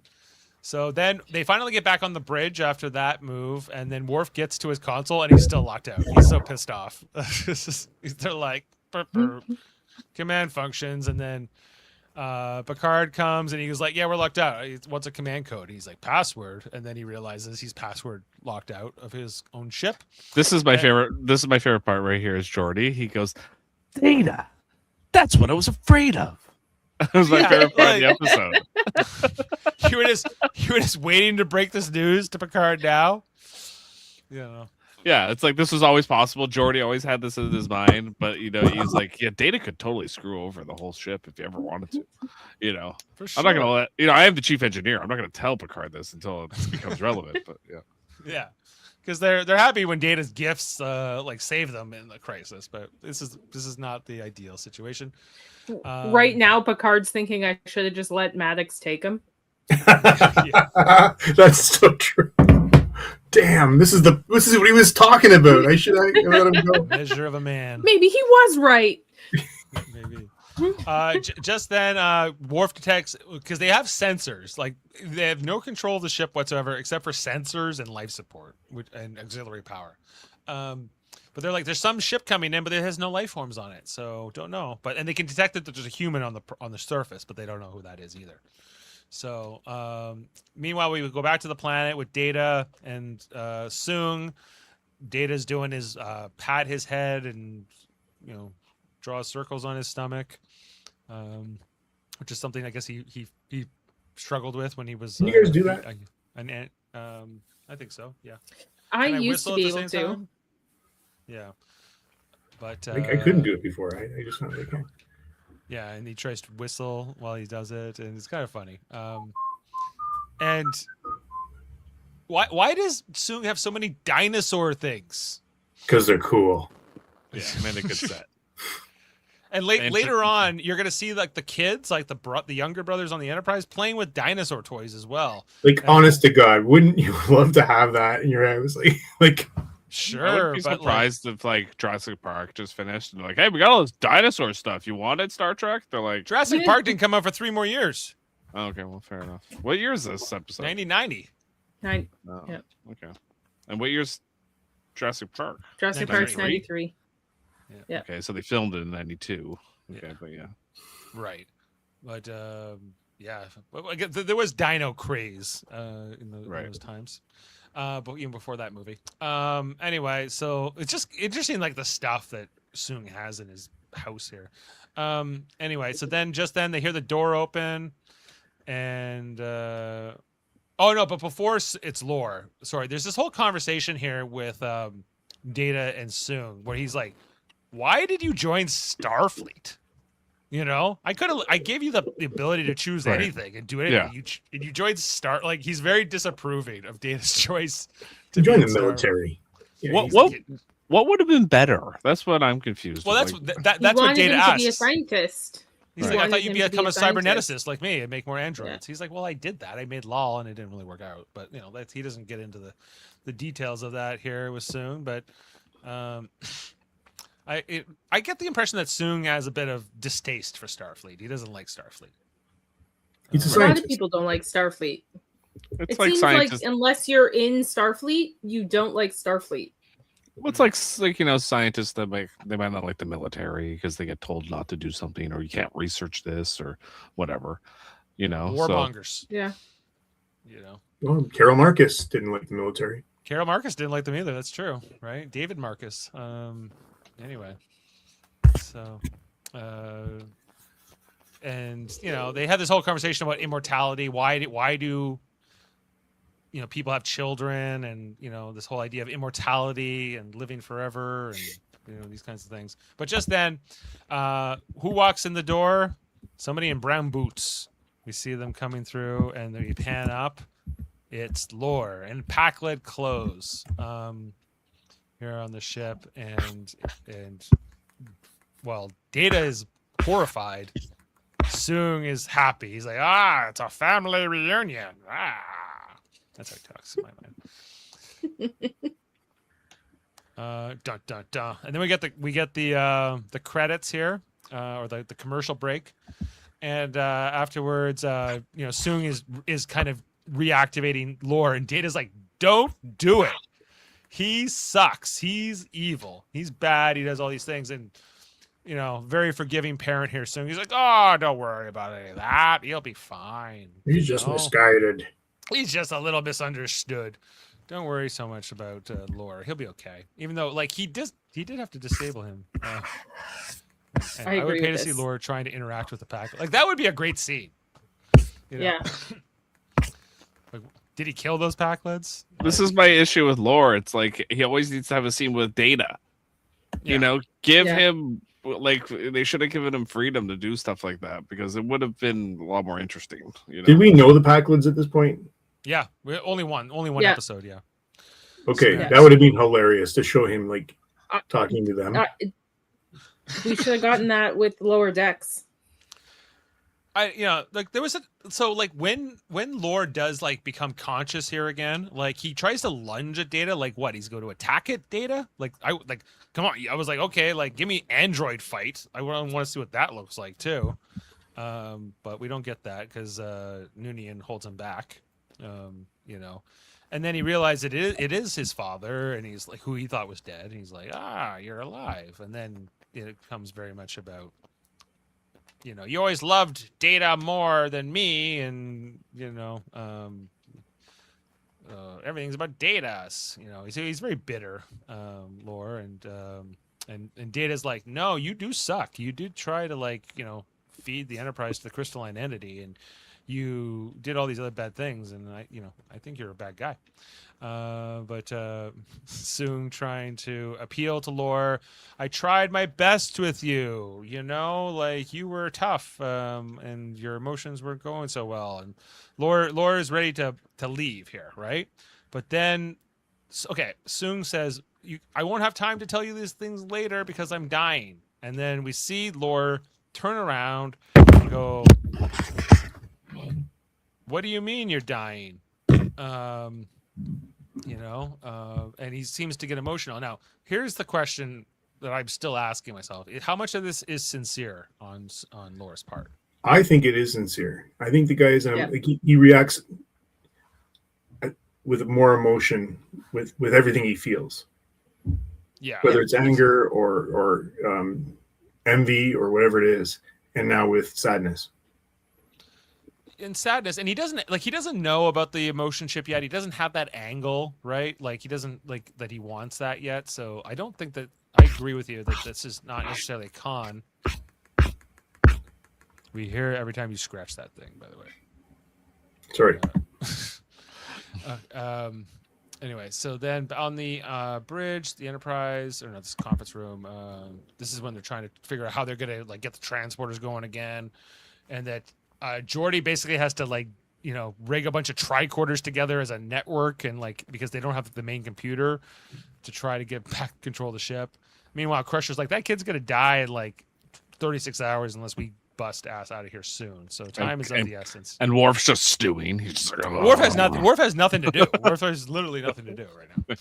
so then they finally get back on the bridge after that move, and then Worf gets to his console, and he's still locked out. He's so pissed off. They're like, burp, burp. Command functions, and then Picard comes, and he was like, "Yeah, we're locked out. What's a command code?" He's like, "Password," and then he realizes he's password locked out of his own ship. This is my favorite. This is my favorite part right here. Is Geordi? He goes, "Data. That's what I was afraid of." That was my favorite part of the episode. you were just waiting to break this news to Picard now. Yeah, it's like this was always possible. Geordi always had this in his mind, but he's like, yeah, Data could totally screw over the whole ship if you ever wanted to. For sure. I'm not gonna let I am the chief engineer. I'm not gonna tell Picard this until it becomes relevant. But Yeah, because they're happy when Data's gifts like save them in the crisis, but this is not the ideal situation. Right now, Picard's thinking I should have just let Maddox take him. That's so true. Damn, this is what he was talking about. I should have let him go. Measure of a man. Maybe he was right. Maybe. Just then, Worf detects, because they have sensors. Like, they have no control of the ship whatsoever, except for sensors and life support and auxiliary power. But they're like, there's some ship coming in, but it has no life forms on it, so don't know. And they can detect that there's a human on the surface, but they don't know who that is either. So, meanwhile, we would go back to the planet with Data and Soong. Data's doing his pat his head and draw circles on his stomach, which is something I guess he struggled with when he was. Can you guys do that? I think so. Yeah. I Can used to whistle be at the able same to. time? Yeah. But I couldn't do it before. I just found it. Yeah, and he tries to whistle while he does it, and it's kind of funny. And why does Soong have so many dinosaur things? Because they're cool. yeah, man, a good set. And later on, you're gonna see like the kids, like the younger brothers on the Enterprise, playing with dinosaur toys as well. Like, honest to God, wouldn't you love to have that in your house? Like Sure, I wouldn't be but surprised if like Jurassic Park just finished and they're like, hey, we got all this dinosaur stuff. You wanted Star Trek? They're like, Jurassic Park didn't come out for 3 more years. oh, okay, well, fair enough. What year is this episode? 1990. Oh, Yeah. Okay. And what year's Jurassic Park? Jurassic Park's 93. 93. Yeah. Okay, so they filmed it in 92. Okay, Yeah. but yeah. Right. But yeah, there was dino craze in those times. But even before that movie. Anyway, so it's just interesting, like the stuff that Soong has in his house here. Anyway, so then they hear the door open, and oh no, but before it's Lore. Sorry, there's this whole conversation here with Data and Soong where he's like, "Why did you join Starfleet?" You know, I gave you the ability to choose anything and do anything. Yeah. You joined like he's very disapproving of Data's choice to He joined be the in Star- military. Yeah, What would have been better? That's what I'm confused. Well, with. that's He what wanted Data him to be a asks. scientist. He's He like, I wanted thought you'd him to become a scientist. cyberneticist like me and make more androids. He's like, well, I did that. I made LOL and it didn't really work out. But you know, he doesn't get into the details of that here with Soong. But I get the impression that Soong has a bit of distaste for Starfleet. He doesn't like Starfleet. He's a A lot scientist. of people don't like Starfleet. it's It like seems scientists. like unless you're in Starfleet, you don't like Starfleet. Well, it's like you know, scientists that they might not like the military because they get told not to do something, or you can't research this or whatever. You know, Warmongers. Yeah. You know, Well, Carol Marcus didn't like the military. Carol Marcus didn't like them either. That's true, right? David Marcus. Anyway, so, and you know, they had this whole conversation about immortality. Why do you know people have children, and you know this whole idea of immortality and living forever, and you know these kinds of things. But just then, who walks in the door? Somebody in brown boots. We see them coming through, and then you pan up. It's Lore and Packlet clothes here on the ship, and well, Data is horrified. Soong is happy. He's like, it's a family reunion. That's how he talks in my mind. Dun dun dun. And then we get the credits here, or the commercial break, and afterwards, you know, Soong is kind of reactivating Lore, and Data's like, don't do it. He sucks. He's evil. He's bad. He does all these things, and you know, very forgiving parent here. Soong, he's like, don't worry about any of that. He'll be fine. He's just know? misguided. He's just a little misunderstood. Don't worry so much about Lore. He'll be okay. Even though, like, he did have to disable him. And I would agree pay to with see this. Lore trying to interact with the pack. Like, that would be a great scene. You know? Yeah. Like, did he kill those Packlets? this is my issue with Lore. It's like he always needs to have a scene with Data. You know, give Yeah. him like they should have given him freedom to do stuff like that because it would have been a lot more interesting. You know? Did we know the Packlids at this point? Yeah, only one Yeah. episode. Yeah. Okay, Yeah. that would have been hilarious to show him like talking to them. We should have gotten that with Lower Decks. Like there was when Lore does like become conscious here again, like he tries to lunge at Data, like what he's going to attack at Data, come on, I was like, okay, like give me android fight, I want to see what that looks like too, but we don't get that because Noonien holds him back, you know, and then he realized it is his father, and he's like who he thought was dead, and he's like, you're alive, and then it becomes very much about, you know, you always loved Data more than me, and you know, everything's about Data. You know, he's very bitter, Lore, and Data's like, no, you do suck. You did try to like, you know, feed the Enterprise to the crystalline entity, and you did all these other bad things, and I think you're a bad guy. But Soong trying to appeal to Lore. I tried my best with you, you know, like you were tough, and your emotions weren't going so well. And Lore is ready to leave here, right? But then, okay, Soong says, I won't have time to tell you these things later because I'm dying. And then we see Lore turn around and go, what do you mean you're dying? you know, and he seems to get emotional. Now, here's the question that I'm still asking myself: how much of this is sincere on Laura's part? I think it is sincere. I think the guy is Yeah. like he reacts with more emotion with everything he feels, Yeah, whether it's anger or envy or whatever it is, and now with sadness. in sadness, and he doesn't know about the emotion chip yet. He doesn't have that angle, right? Like he doesn't like that he wants that yet. So I don't think that I agree with you that this is not necessarily a con. We hear it every time you scratch that thing, by the way. Sorry. Anyway, so then on the bridge, the Enterprise, or no, this conference room, this is when they're trying to figure out how they're gonna like get the transporters going again, and that Geordi basically has to like rig a bunch of tricorders together as a network, and like because they don't have the main computer to try to get back control of the ship. Meanwhile, Crusher's like, that kid's gonna die in like 36 hours unless we bust ass out of here soon. So time is of the essence. And Worf's just stewing. He's just like, Worf has nothing. Worf has nothing to do. Worf has literally nothing to do right now.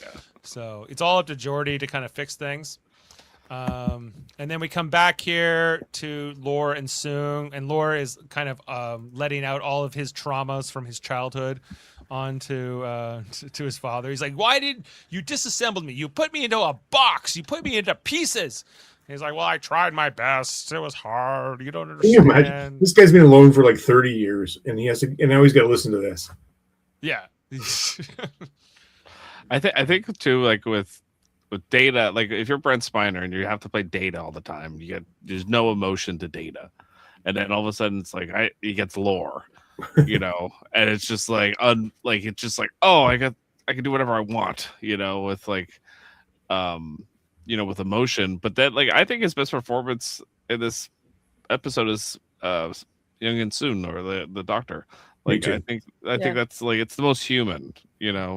So it's all up to Geordi to kind of fix things. And then we come back here to Lore and Soong, and Lore is kind of letting out all of his traumas from his childhood onto to his father. He's like, "Why did you disassemble me? You put me into a box. You put me into pieces." He's like, "Well, I tried my best. It was hard. You don't Can you imagine? understand." This guy's been alone for like 30 years, and now he's got to listen to this. Yeah. I think too, like with Data, like if you're Brent Spiner and you have to play Data all the time, there's no emotion to Data, and then all of a sudden it's like he gets Lore, and it's just like it's just like, oh, I can do whatever I want, with like with emotion. But then like I think his best performance in this episode is Noonien Soong, or the doctor. Like I think that's like it's the most human,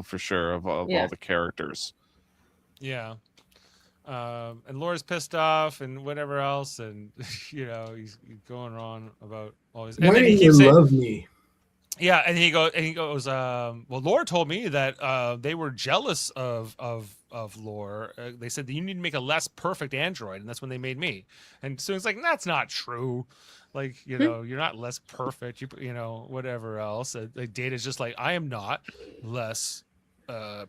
for sure of all the characters. Yeah. And Laura's pissed off and whatever else, and he's going on about all his. Why do you love me? Yeah, and he goes. Well, Laura told me that they were jealous of Lore. They said that you need to make a less perfect android, and that's when they made me. And Soong's like, that's not true. Like, you're not less perfect. Whatever else. Like, Data's just like, I am not less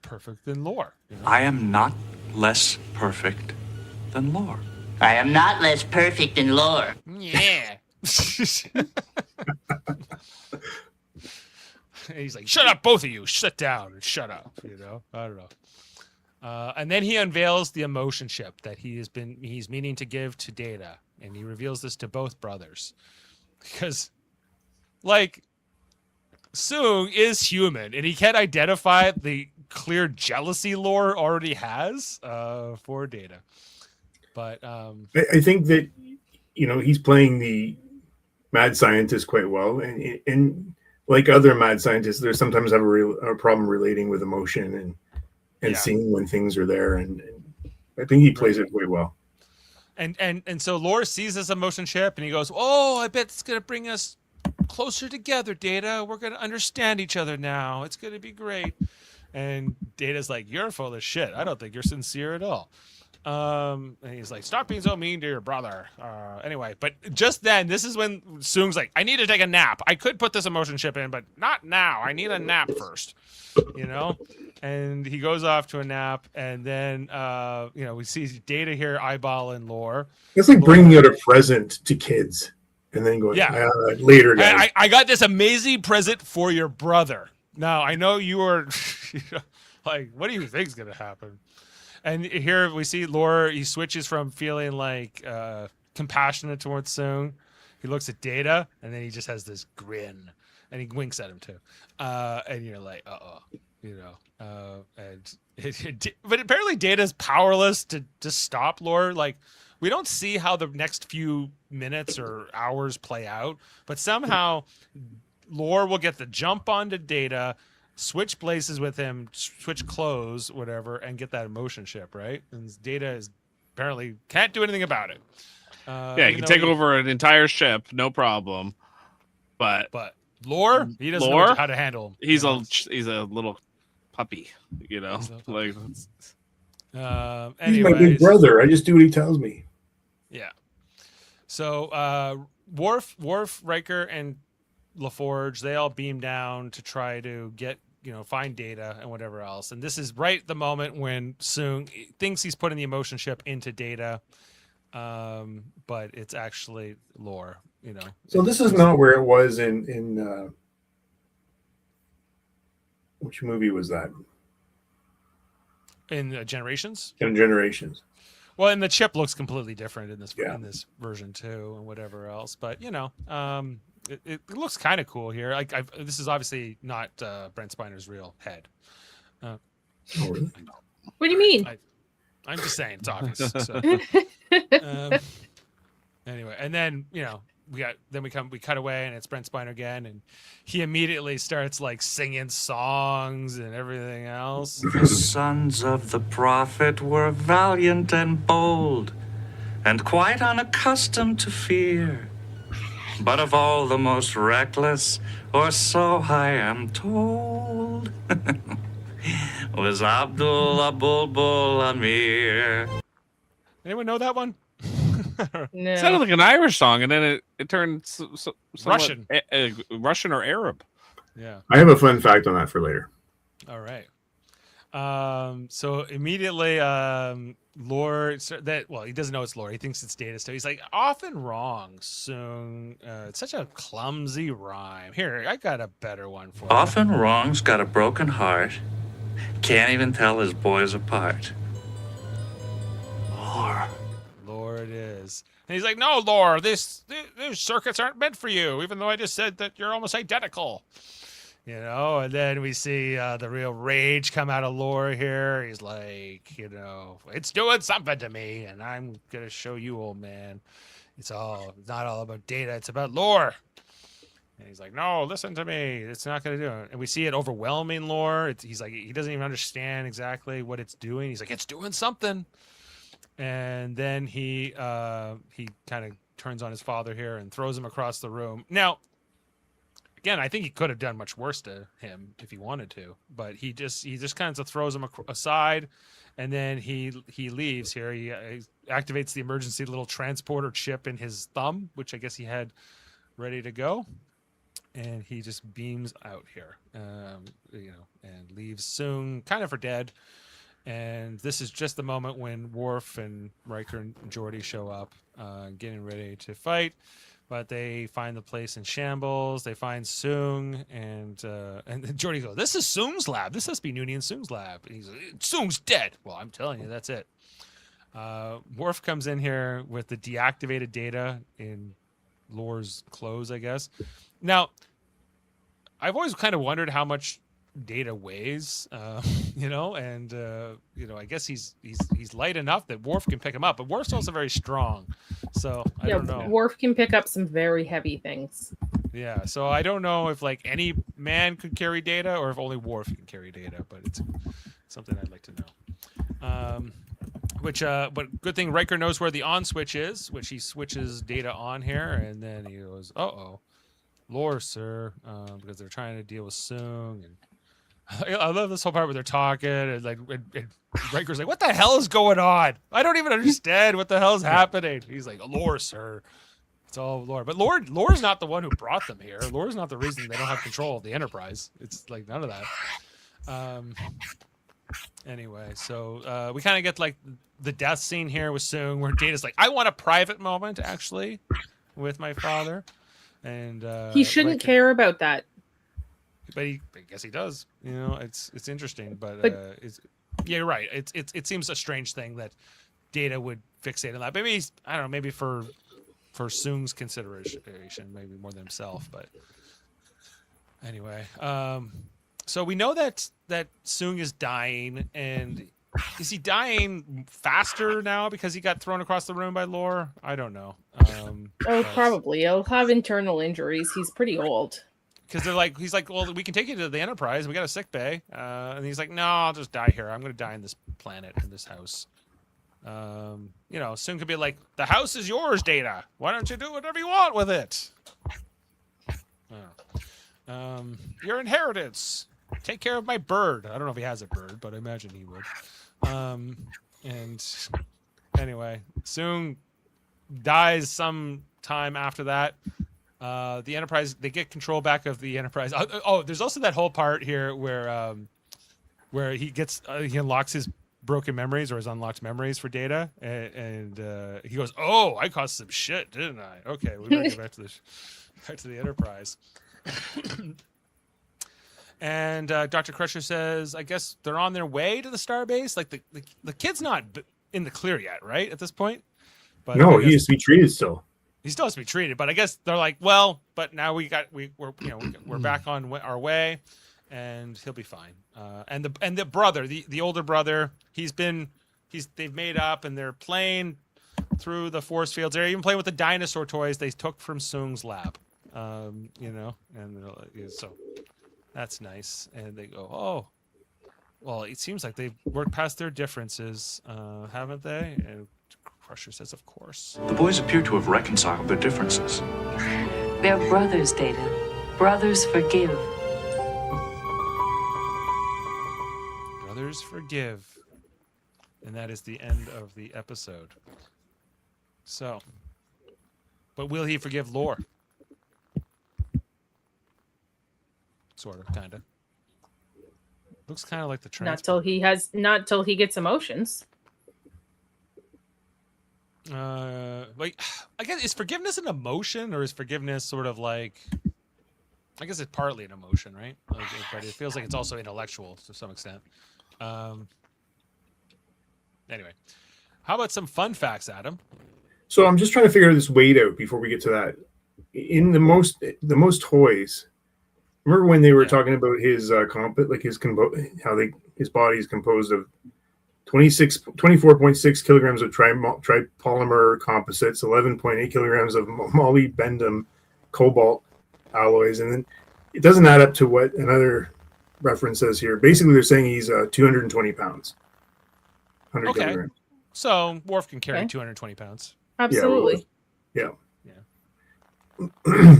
perfect than Lore. I am not less perfect than Lore. I am not less perfect than Lore. Yeah. And he's like, shut up, both of you. Sit down and shut up. I don't know. And then he unveils the emotion chip that he's meaning to give to Data, and he reveals this to both brothers because, like, Soong is human, and he can't identify the clear jealousy Lore already has for Data. But I think that he's playing the mad scientist quite well, and like other mad scientists, they sometimes have a problem relating with emotion and seeing when things are there, and I think he plays it quite well. And so Lore sees this emotion chip, and he goes, "Oh, I bet it's gonna bring us closer together, Data. We're gonna understand each other now. It's gonna be great." And Data's like, "You're full of shit. I don't think you're sincere at all." And he's like, "Stop being so mean to your brother." Anyway, but just then, this is when Soong's like, "I need to take a nap. I could put this emotion chip in, but not now. I need a nap first." And he goes off to a nap, and then we see Data here eyeballing Lore. It's like bringing out a present to kids and then going, later, guys. I got this amazing present for your brother. Now, I know you were like, what do you think is going to happen? And here we see Lore, he switches from feeling like compassionate towards Soong. He looks at Data, and then he just has this grin, and he winks at him too. And you're like, but apparently Data's powerless to stop Lore. Like, we don't see how the next few minutes or hours play out, but somehow Lore will get the jump onto Data, switch places with him, switch clothes, whatever, and get that emotion chip, right? And Data is apparently can't do anything about it. He can take over an entire ship, no problem. But Lore, he doesn't know how to handle him. He's a little puppy, you know, He's a puppy. like He's my big Anyways, brother. I just do what he tells me. yeah. So Worf, Riker, and LaForge, they all beam down to try to get, find Data and whatever else. And this is right the moment when Soong thinks he's putting the emotion chip into Data, but it's actually Lore. So this is not where it was in which movie was that? In Generations. In Generations. Well, and the chip looks completely different in this Yeah. in this version too, and whatever else. But it looks kind of cool here. Like this is obviously not Brent Spiner's real head. Oh, really? What do you mean? I'm just saying it's obvious. So. Anyway, and then we cut away, and it's Brent Spiner again, and he immediately starts like singing songs and everything else. The sons of the prophet were valiant and bold, and quite unaccustomed to fear. But of all the most reckless, or so I am told, was Abdullah Bulbul Amir. Anyone know that one? No. it sounded like an Irish song, and then it turned somewhat Russian. Russian or Arab. Yeah. I have a fun fact on that for later. All right. So immediately, Lore he doesn't know it's Lore. He thinks it's Data still. He's like, often wrong, Soong. It's such a clumsy rhyme. Here, I got a better one for you. Often wrong's got a broken heart, can't even tell his boys apart. Lore it is. And he's like, no, Lore, these circuits aren't meant for you, even though I just said that you're almost identical. And then we see the real rage come out of Lore here. He's like, it's doing something to me, and I'm going to show you, old man. It's not all about Data. It's about Lore. And he's like, no, listen to me. It's not going to do it. And we see it overwhelming Lore. He's like, he doesn't even understand exactly what it's doing. He's like, it's doing something. And then he kind of turns on his father here and throws him across the room. Now, again, I think he could have done much worse to him if he wanted to, but he just kind of throws him aside, and then he leaves here. He activates the emergency little transporter chip in his thumb, which I guess he had ready to go, and he just beams out here, and leaves Soong kind of for dead. And this is just the moment when Worf and Riker and Geordi show up, getting ready to fight. But they find the place in shambles. They find Soong, and Geordi goes, "This is Soong's lab. This must be Noonien Soong's lab." And he's like, "Soong's dead." Well, I'm telling you, that's it. Worf comes in here with the deactivated Data in Lore's clothes, I guess. Now, I've always kind of wondered how much Data weighs, and I guess he's light enough that Worf can pick him up, but Worf's also very strong, so I don't know. Worf can pick up some very heavy things. Yeah, so I don't know if like any man could carry Data or if only Worf can carry Data, but it's something I'd like to know. But good thing Riker knows where the on switch is, which he switches Data on here, and then he goes, "Uh-oh, Lore, sir," because they're trying to deal with Soong. And I love this whole part where they're talking, and Riker's like, "What the hell is going on? I don't even understand what the hell is happening." He's like, "Lore, sir." It's all Lore. But Lore's not the one who brought them here. Lore's not the reason they don't have control of the Enterprise. It's like none of that. Anyway, so we kind of get like the death scene here with Soong, where Data's like, "I want a private moment, actually, with my father." And he shouldn't care about that. But I guess he does. It's interesting, but you're right. It seems a strange thing that Data would fixate on that. Maybe I don't know. Maybe for Soong's consideration, maybe more than himself. But anyway, so we know that Soong is dying, and is he dying faster now because he got thrown across the room by Lore? I don't know. Probably. He'll have internal injuries. He's pretty old. Because he's like, well, we can take you to the Enterprise. We got a sick bay. And he's like, no, I'll just die here. I'm going to die in this planet, in this house. Soon could be like, the house is yours, Data. Why don't you do whatever you want with it? Your inheritance. take care of my bird. I don't know if he has a bird, but I imagine he would. And anyway, Soong dies some time after that. The Enterprise, they get control back of the Enterprise. Oh, there's also that whole part here where he gets he unlocks his broken memories or his unlocked memories for Data, and he goes, "Oh, I caused some shit, didn't I? Okay, we better get back to the Enterprise." And Dr. Crusher says, "I guess they're on their way to the starbase. Like the kid's not in the clear yet, right? At this point." But No, he has to be treated still. He still has to be treated, but I guess they're like, well, but now we're back on our way, and he'll be fine. And the brother, the older brother, they've made up, and they're playing through the force fields. They're even playing with the dinosaur toys they took from Soong's lab. And so that's nice. And they go, oh, well, it seems like they've worked past their differences, haven't they? And Crusher says, of course. The boys appear to have reconciled their differences. They're brothers, Data. Brothers forgive. Brothers forgive. And that is the end of the episode. So, but will he forgive Lore? Sort of, kind of. Looks kind of like the Not till he gets emotions. Like, I guess, is forgiveness an emotion, or is forgiveness sort of like, I guess it's partly an emotion, right? Like, but it feels like it's also intellectual to some extent. Anyway, how about some fun facts, Adam? So I'm just trying to figure this weight out before we get to that. In the most toys, remember when they were talking about his his body is composed of 24.6 kilograms of tripolymer composites, 11.8 kilograms of molybdenum cobalt alloys, and then it doesn't add up to what another reference says here. Basically, they're saying he's 220 pounds. 100 kilograms. So Worf can carry 220 pounds. Absolutely. Yeah.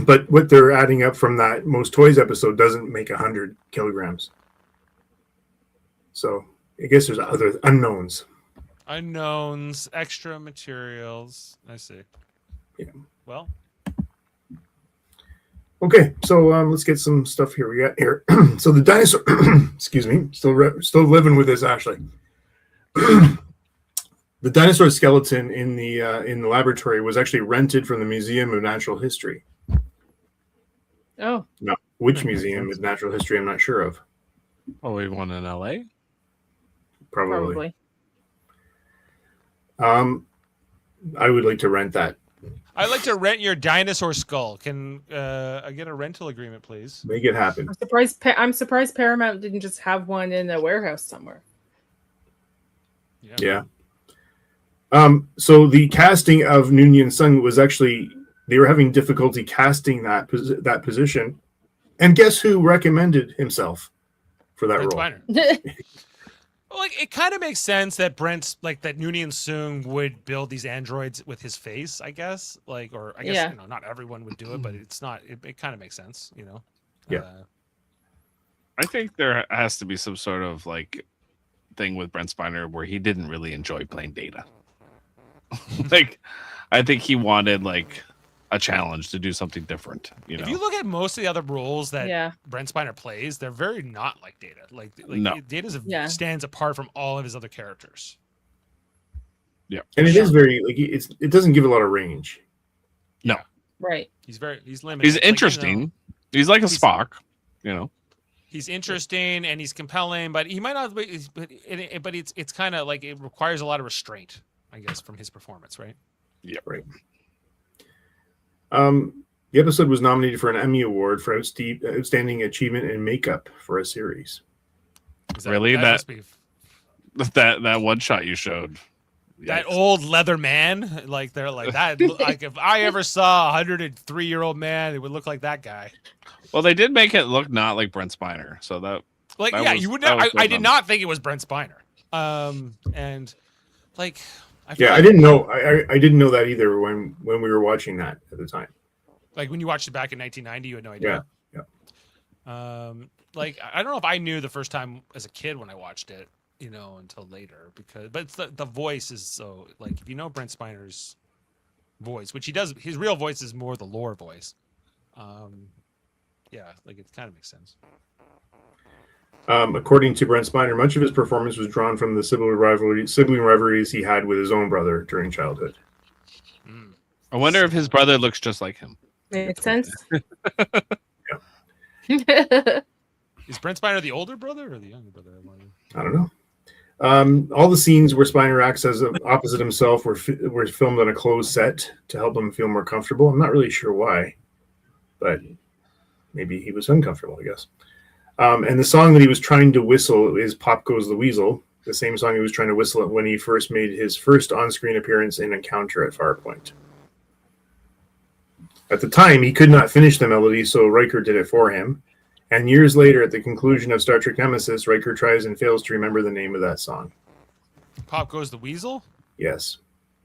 But what they're adding up from that Most Toys episode doesn't make 100 kilograms. So I guess there's other unknowns. Unknowns, extra materials. I see. Yeah. Well. Okay, so let's get some stuff here. We got here. So the dinosaur. Excuse me. Still living with this, Ashley. The dinosaur skeleton in the laboratory was actually rented from the Museum of Natural History. Oh. No, which museum of natural history? I'm not sure of. Oh, we won in LA? Probably. I would like to rent that. I'd like to rent your dinosaur skull. Can I get a rental agreement, please? Make it happen. I'm surprised Paramount didn't just have one in a warehouse somewhere. Yeah. So the casting of Noonien Soong was actually, they were having difficulty casting that position, and guess who recommended himself for that role? Well, like, it kind of makes sense that that Noonien Soong would build these androids with his face, I guess. Like, or I guess not everyone would do it, but it's not. It kind of makes sense, you know. Yeah. I think there has to be some sort of like thing with Brent Spiner where he didn't really enjoy playing Data. Like, I think he wanted like a challenge to do something different. If you look at most of the other roles that Brent Spiner plays, they're very not like Data. Like no. Data stands apart from all of his other characters. Yeah, and it is very like it doesn't give a lot of range. No, right. He's limited. He's interesting. He's like a Spock, you know. He's interesting and he's compelling, but he might not. But it's kind of like it requires a lot of restraint, I guess, from his performance, right? Yeah, right. The episode was nominated for an Emmy Award for outstanding achievement in makeup for a series. Really, that one shot you showed. That old leather man, like they're like that. Like if I ever saw a 103-year-old man, it would look like that guy. Well, they did make it look not like Brent Spiner, so that you would not. I did not think it was Brent Spiner. And like, I didn't know. I didn't know that either when we were watching that at the time. Like when you watched it back in 1990, you had no idea. Yeah. like I don't know if I knew the first time as a kid when I watched it, until later but it's the voice is so like if you know Brent Spiner's voice, which he does, his real voice is more the lore voice. Yeah, like it kind of makes sense. According to Brent Spiner, much of his performance was drawn from the sibling rivalries he had with his own brother during childhood. I wonder if his brother looks just like him. Makes sense. Is Brent Spiner the older brother or the younger brother? I don't know. All the scenes where Spiner acts as opposite himself were filmed on a closed set to help him feel more comfortable. I'm not really sure why, but maybe he was uncomfortable, I guess. And the song that he was trying to whistle is Pop Goes the Weasel, the same song he was trying to whistle when he first made his first on-screen appearance in Encounter at Farpoint. At the time, he could not finish the melody, so Riker did it for him. And years later, at the conclusion of Star Trek Nemesis, Riker tries and fails to remember the name of that song. Pop Goes the Weasel? Yes.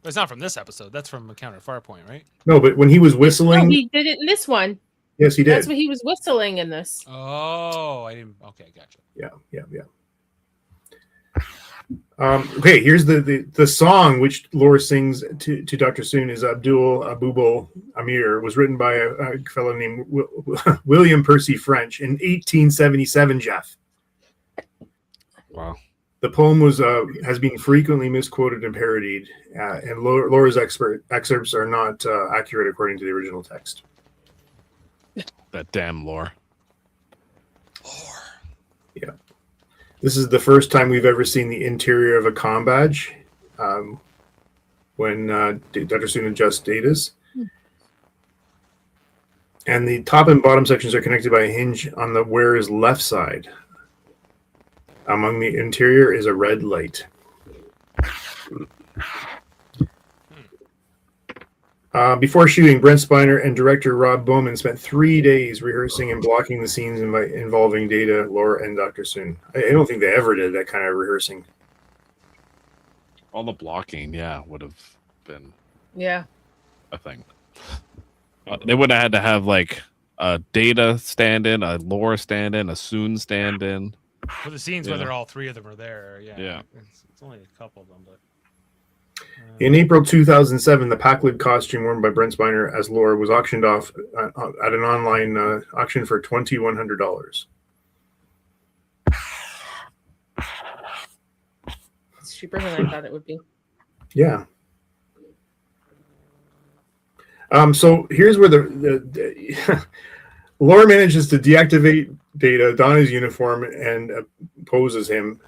It's not from this episode. That's from Encounter at Farpoint, right? No, but when he was whistling... No, he did it in this one. Yes, he did. That's what he was whistling in this. Oh, I didn't... Okay, gotcha. Yeah. Okay, here's the song which Lore sings to Dr. Soong is Abdul Abubul Amir, was written by a fellow named William Percy French in 1877, Jeff. Wow. The poem has been frequently misquoted and parodied, and Lore's excerpts are not accurate according to the original text. That damn Lore. Yeah. This is the first time we've ever seen the interior of a comm badge when Dr. Soong adjusts datas. And the top and bottom sections are connected by a hinge on the wearer's left side. Among the interior is a red light. Before shooting, Brent Spiner and director Rob Bowman spent 3 days rehearsing and blocking the scenes involving Data, Lore, and Dr. Soong. I don't think they ever did that kind of rehearsing. All the blocking, would have been a thing. They would have had to have like a Data stand-in, a Lore stand-in, a Soong stand-in. For the scenes where all three of them are there, Yeah. It's only a couple of them, but... In April 2007, the Packwood costume worn by Brent Spiner as Lore was auctioned off at an online auction for $2,100. It's cheaper than I thought it would be. Yeah. So here's where the Lore manages to deactivate Data, don his uniform, and poses him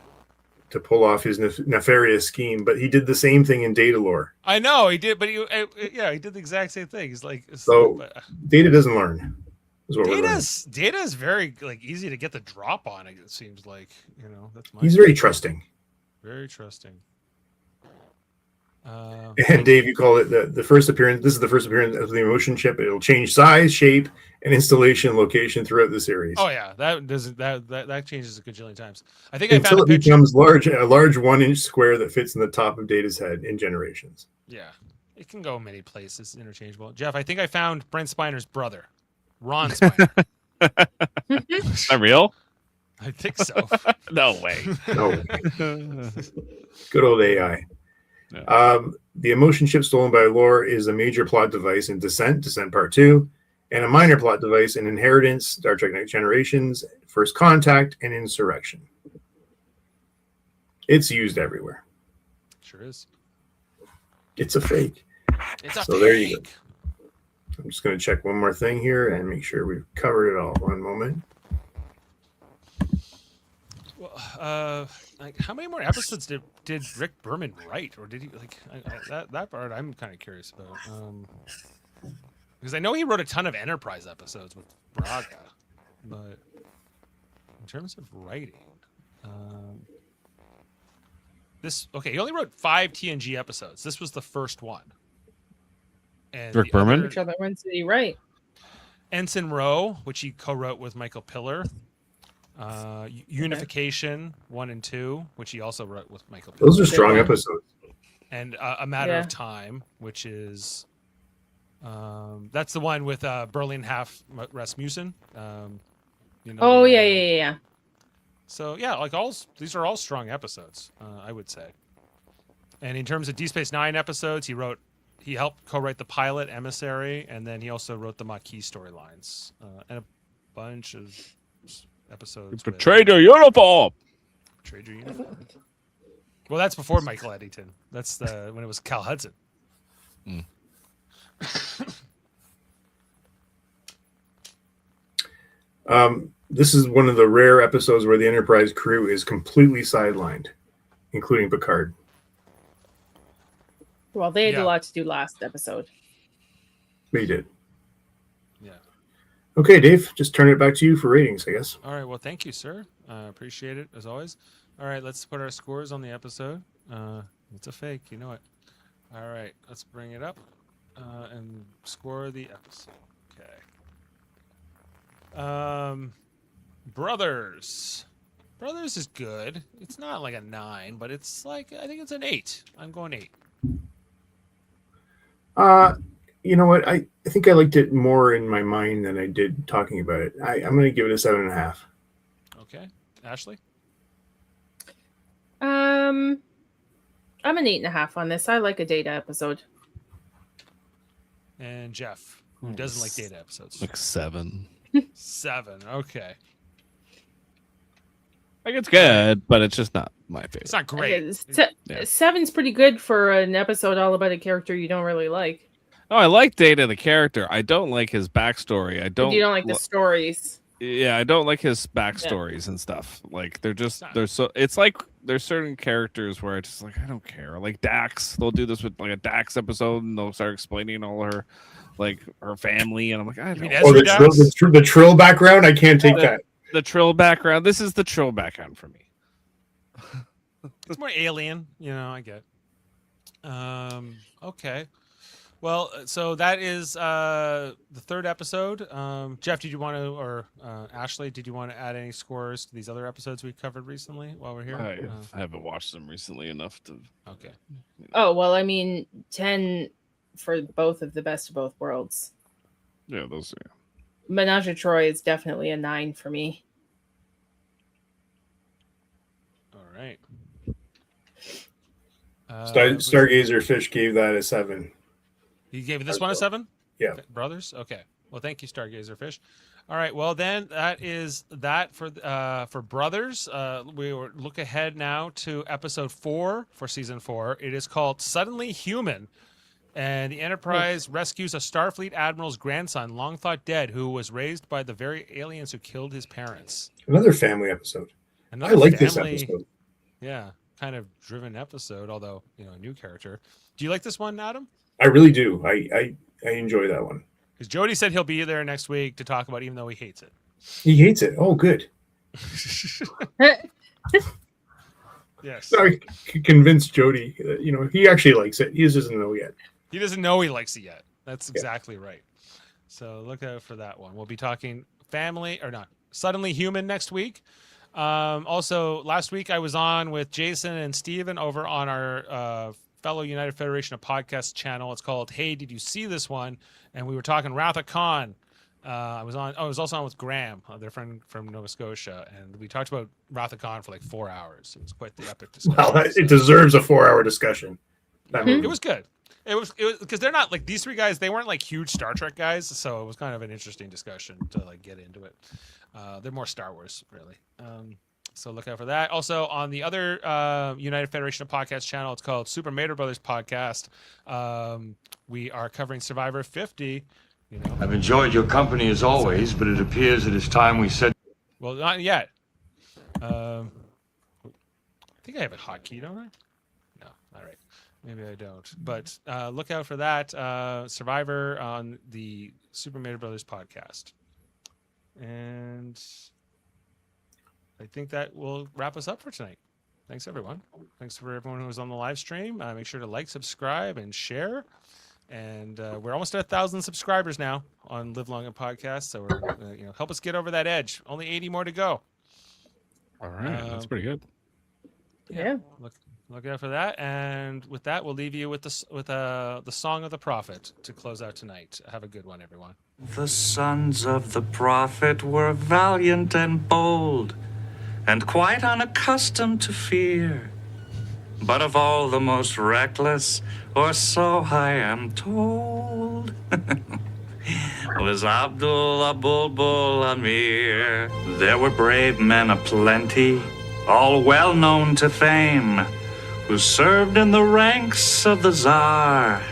to pull off his nefarious scheme, but he did the same thing in Data Lore. I know he did, but he did the exact same thing. He's like, Data doesn't learn. Data is very easy to get the drop on. It seems like that's he's very trusting. Very trusting. And Dave, you call it the first appearance. This is the first appearance of the emotion chip. It'll change size, shape, and installation location throughout the series. Oh yeah, that changes a gajillion times. I think until it becomes a large 1-inch square that fits in the top of Data's head in Generations. Yeah, it can go many places, interchangeable. Jeff, I think I found Brent Spiner's brother, Ron Spiner. Is that real? I think so. No way. No. Good old AI. Yeah. The emotion chip stolen by Lore is a major plot device in Descent Part 2, and a minor plot device in Inheritance, Star Trek Next Generations, First Contact, and Insurrection. It's used everywhere. Sure is. It's a fake. It's a so fake. There you go. I'm just going to check one more thing here and make sure we've covered it all. One moment. Well, how many more episodes did Rick Berman write, or did he that part? I'm kind of curious about, because I know he wrote a ton of Enterprise episodes with Braga, but in terms of writing, he only wrote 5 TNG episodes. This was the first one. And Rick Berman? Which other ones did he write? Ensign Row, which he co-wrote with Michael Piller. Unification 1 and 2, which he also wrote with Michael Piller. Those are strong episodes. And A Matter of Time, which is that's the one with Berlin Half Rasmussen. You know, Oh yeah. So yeah, like these are all strong episodes, I would say. And in terms of Deep Space Nine episodes, he helped co-write the pilot, Emissary, and then he also wrote the Maquis storylines and a bunch of episodes. Betrayed your uniform. Betrayed your uniform. Well, that's before Michael Eddington. That's when it was Cal Hudson. This is one of the rare episodes where the Enterprise crew is completely sidelined, including Picard. Well, they had Yeah. a lot to do last episode. They did. Yeah. Okay, Dave, just turn it back to you for ratings, I guess. All right. Well, thank you, sir. Appreciate it as always. All right, let's put our scores on the episode. It's a fake, you know it. All right, let's bring it up and score the episode. Okay. Brothers. Brothers is good. It's not like a 9, but it's like I think it's an 8. I'm going 8. You know what? I think I liked it more in my mind than I did talking about it. I'm going to give it a 7.5. Okay, Ashley. I'm an 8.5 on this. I like a Data episode. And Jeff, who doesn't like Data episodes. Like 7. 7. Okay. Like it's good, but it's just not my favorite. It's not great. Yeah. 7's pretty good for an episode all about a character you don't really like. No, I like Data the character. I don't like his backstory. I But don't. you don't like the stories. Yeah, I don't like his backstories and stuff. Like they're so. It's like there's certain characters where it's just like I don't care. Like Dax, they'll do this with like a Dax episode, and they'll start explaining all her, like her family, and I'm like, I don't. mean Oh, Ezra Dax? the Trill background? I can't take that. The Trill background. This is the Trill background for me. It's more alien, I get. Okay. Well, so that is the third episode. Jeff, did you want to, or Ashley, did you want to add any scores to these other episodes we covered recently while we're here? I haven't watched them recently enough to. Okay. Oh, well, I mean, 10 for both of the best of both worlds. Yeah, those are. Menage a Troy is definitely a 9 for me. All right. Stargazer Fish gave that a 7. You gave this one a 7? Yeah. Brothers? Okay. Well, thank you, Stargazer Fish. All right. Well, then that is that for Brothers. We will look ahead now to episode 4 for season 4. It is called Suddenly Human. And the Enterprise rescues a Starfleet admiral's grandson, long thought dead, who was raised by the very aliens who killed his parents. Another family episode. Another I like this family- episode. Yeah, kind of driven episode, although, a new character. Do you like this one, Adam? I really do. I enjoy that one. Because Jody said he'll be there next week to talk about it, even though he hates it. He hates it. Oh, good. Yes. So I convinced Jody that, he actually likes it. He just doesn't know yet. He doesn't know he likes it yet. That's exactly right. So look out for that one. We'll be talking Suddenly Human next week. Also, last week I was on with Jason and Steven over on our fellow United Federation of Podcasts channel. It's called Hey, Did You See This One? And we were talking Wrath of Khan. I was also on with Graham, their friend from Nova Scotia, and we talked about Wrath of Khan for like 4 hours. It was quite the epic discussion. Well, it deserves a 4-hour discussion. It was good. It was because they're not like these three guys. They weren't like huge Star Trek guys, so it was kind of an interesting discussion to like get into it. They're more Star Wars, really. So look out for that. Also on the other United Federation of Podcasts channel, it's called Super Mater Brothers Podcast. We are covering Survivor 50. I've enjoyed your company as always, but it appears it is time we said. Well, not yet. I think I have a hotkey, don't I? No. All right. Maybe I don't. But look out for that. Survivor on the Super Mater Brothers podcast. And I think that will wrap us up for tonight. Thanks, everyone. Thanks for everyone who was on the live stream. Make sure to like, subscribe, and share. And we're almost at 1,000 subscribers now on Live Long and Podcast. So we're, help us get over that edge. Only 80 more to go. All right, that's pretty good. Yeah. Look out for that. And with that, we'll leave you with the song of the prophet to close out tonight. Have a good one, everyone. The sons of the prophet were valiant and bold, and quite unaccustomed to fear. But of all the most reckless, or so I am told, was Abdul Bulbul Amir. There were brave men aplenty, all well known to fame, who served in the ranks of the Tsar.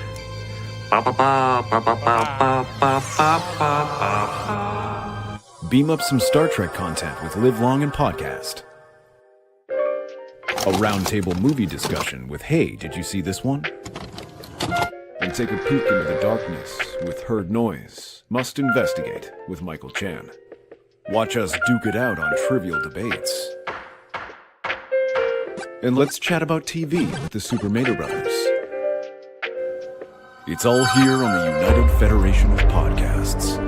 Beam up some Star Trek content with Live Long and Podcast. A roundtable movie discussion with Hey, did you see this one? And take a peek into the darkness with Heard Noise, Must Investigate with Michael Chan. Watch us duke it out on trivial debates. And let's chat about TV with the Super Mater Brothers. It's all here on the United Federation of Podcasts.